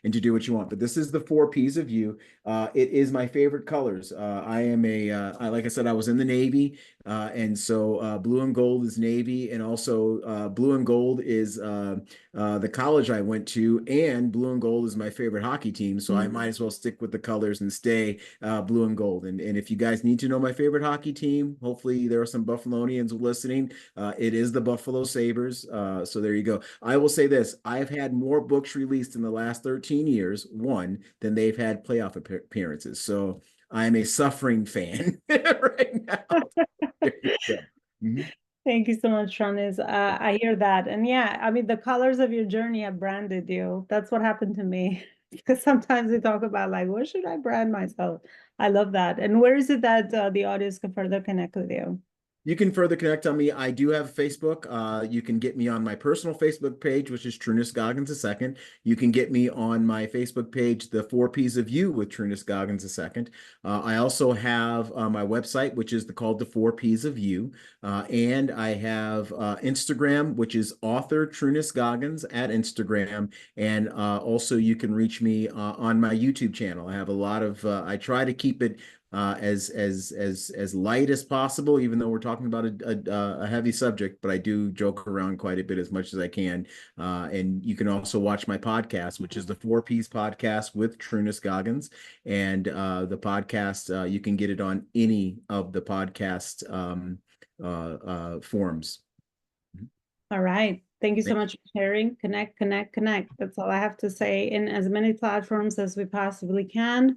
and to do what you want. But this is the 4 Ps of you. It is my favorite colors. I am like I said, I was in the Navy. And so blue and gold is Navy, and also blue and gold is the college I went to, and blue and gold is my favorite hockey team. So I might as well stick with the colors and stay blue and gold. And if you guys need to know my favorite hockey team, hopefully there are some Buffalonians listening. It is the Buffalo Sabres. So there you go. I will say this: I've had more books released in the last 13 years, than they've had playoff appearances. So I'm a suffering fan right now. Thank you so much, Tronis. I hear that. And yeah, I mean, the colors of your journey have branded you. That's what happened to me. Because sometimes we talk about like, what should I brand myself? I love that. And where is it that the audience can further connect with you? You can further connect on me. I do have Facebook. You can get me on my personal Facebook page, which is Trunis Goggins II. You can get me on my Facebook page, The 4 Ps of You with Trunis Goggins II. I also have my website, which is called The 4 Ps of You. And I have Instagram, which is author Trunis Goggins at Instagram. And also you can reach me on my YouTube channel. I have a lot of, I try to keep it as light as possible, even though we're talking about a heavy subject, but I do joke around quite a bit as much as I can. And you can also watch my podcast, which is the 4 Ps podcast with Trunis Goggins. And the podcast, you can get it on any of the podcast forums. All right. Thank you so much for sharing. Connect. That's all I have to say, in as many platforms as we possibly can.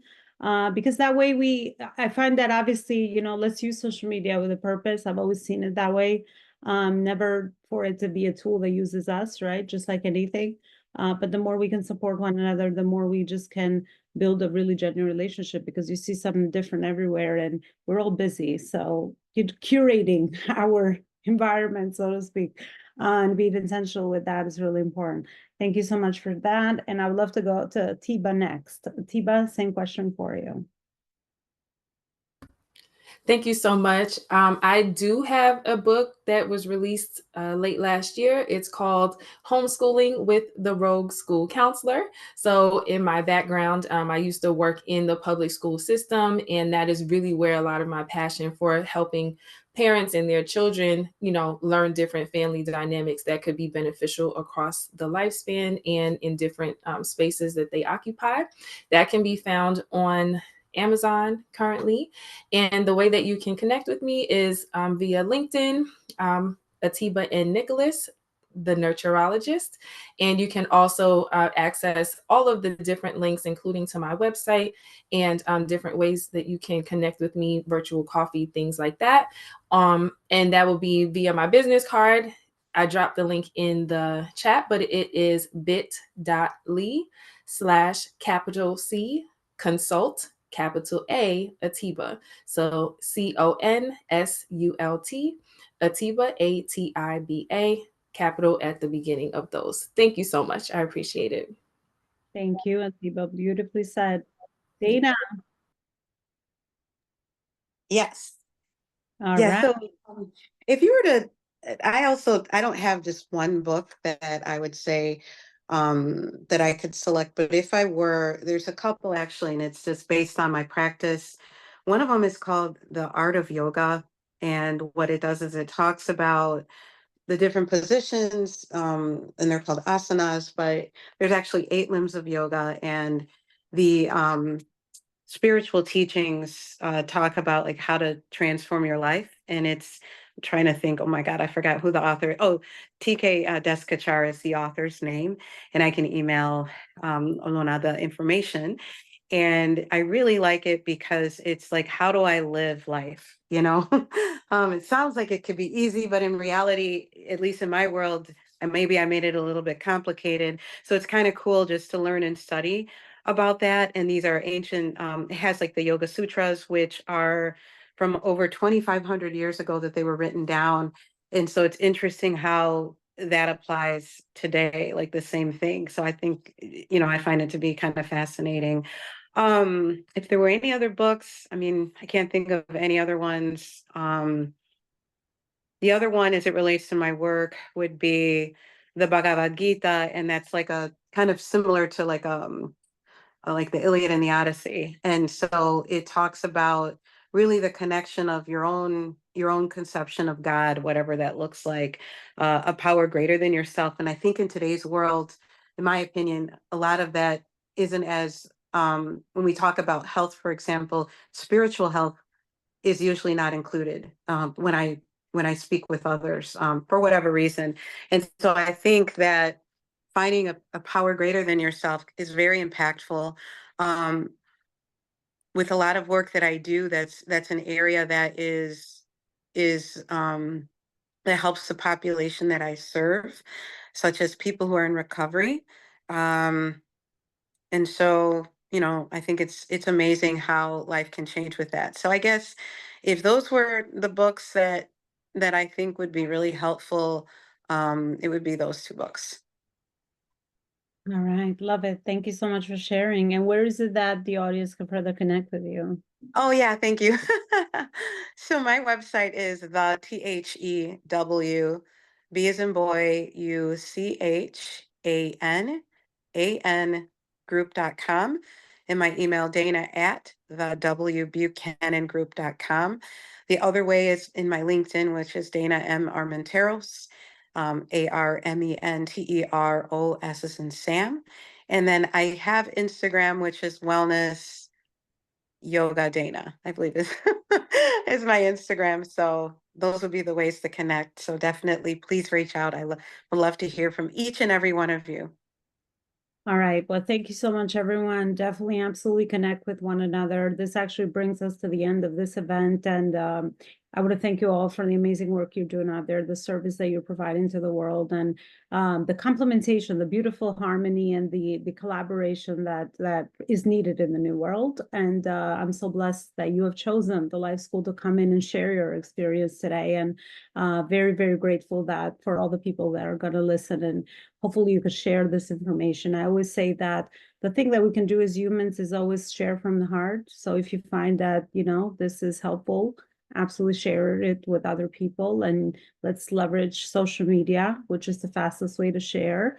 Because that way I find that obviously, let's use social media with a purpose. I've always seen it that way. Never for it to be a tool that uses us, right? Just like anything. But the more we can support one another, the more we just can build a really genuine relationship, because you see something different everywhere and we're all busy. So curating our environment, so to speak, and being intentional with that is really important. Thank you so much for that. And I would love to go to Tiba next. Tiba, same question for you. Thank you so much. I do have a book that was released late last year. It's called Homeschooling with the Rogue School Counselor. So in my background, I used to work in the public school system, and that is really where a lot of my passion for helping parents and their children, learn different family dynamics that could be beneficial across the lifespan and in different spaces that they occupy. That can be found on Amazon currently. And the way that you can connect with me is via LinkedIn, Atiba and Nicholas, the nurturologist. And you can also access all of the different links, including to my website and different ways that you can connect with me, virtual coffee, things like that. And that will be via my business card. I dropped the link in the chat, but it is bit.ly/C consult Atiba. So CONSULT Atiba, ATIBA, capital at the beginning of those. Thank you so much. I appreciate it. Thank you, Atiba. Beautifully said. Dana. Yes. All Yeah. right. So if you were to, I don't have just one book that I would say that I could select, but if I were, there's a couple actually, and it's just based on my practice. One of them is called The Art of Yoga. And what it does is it talks about the different positions, and they're called asanas, but there's actually 8 limbs of yoga, and the spiritual teachings talk about like how to transform your life. And it's I'm trying to think, oh my God, I forgot who the author, oh, TK Deskachar is the author's name, and I can email Alona the information. And I really like it because it's like, how do I live life? You know, it sounds like it could be easy, but in reality, at least in my world, and maybe I made it a little bit complicated. So it's kind of cool just to learn and study about that. And these are ancient, it has like the Yoga Sutras, which are from over 2,500 years ago that they were written down. And so it's interesting how that applies today, like the same thing. So I think, I find it to be kind of fascinating. If there were any other books, I mean, I can't think of any other ones. The other one, as it relates to my work, would be the Bhagavad Gita, and that's like a kind of similar to like the Iliad and the Odyssey. And so it talks about really the connection of your own conception of God, whatever that looks like, a power greater than yourself. And I think in today's world, in my opinion, a lot of that isn't as when we talk about health, for example, spiritual health is usually not included when I speak with others for whatever reason. And so I think that finding a power greater than yourself is very impactful. With a lot of work that I do, that's an area that is that helps the population that I serve, such as people who are in recovery. And so, I think it's amazing how life can change with that. So I guess if those were the books that I think would be really helpful, it would be those 2 books. All right. Love it. Thank you so much for sharing. And where is it that the audience can further connect with you? Oh yeah, thank you. So my website is the THEW, B as in boy, UCHANAN group.com, and my email Dana at the WBuchananGroup.com. The other way is in my LinkedIn, which is Dana M. Armenteros, ARMENTEROS as in Sam. And then I have Instagram, which is wellness yoga Dana, I believe is is my Instagram. So those would be the ways to connect. So definitely please reach out. I would love to hear from each and every one of you. All right. Well, thank you so much, everyone. Definitely, absolutely connect with one another. This actually brings us to the end of this event. And I want to thank you all for the amazing work you're doing out there, the service that you're providing to the world, and the complementation, the beautiful harmony, and the collaboration that is needed in the new world. And I'm so blessed that you have chosen the Life School to come in and share your experience today. And very, very grateful that for all the people that are going to listen, and hopefully you could share this information. I always say that the thing that we can do as humans is always share from the heart. So if you find that, this is helpful, absolutely share it with other people, and let's leverage social media, which is the fastest way to share,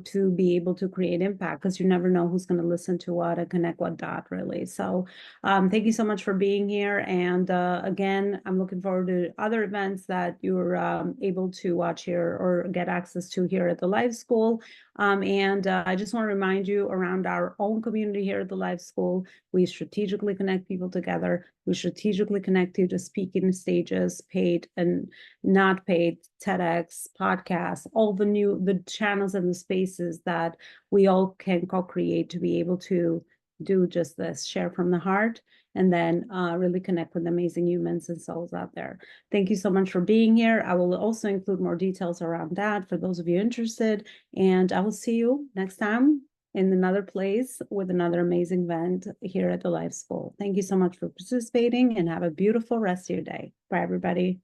to be able to create impact, because you never know who's going to listen to what and connect what dot, really. So thank you so much for being here. And again, I'm looking forward to other events that you're able to watch here or get access to here at the Life School. And I just want to remind you, around our own community here at the Life School, we strategically connect people together. We strategically connect you to speaking stages, paid and not paid, TEDx, podcasts, all the channels and the spaces that we all can co-create to be able to do just this, share from the heart, and then really connect with amazing humans and souls out there. Thank you so much for being here. I will also include more details around that for those of you interested, and I will see you next time in another place with another amazing event here at the Life School. Thank you so much for participating, and have a beautiful rest of your day. Bye, everybody.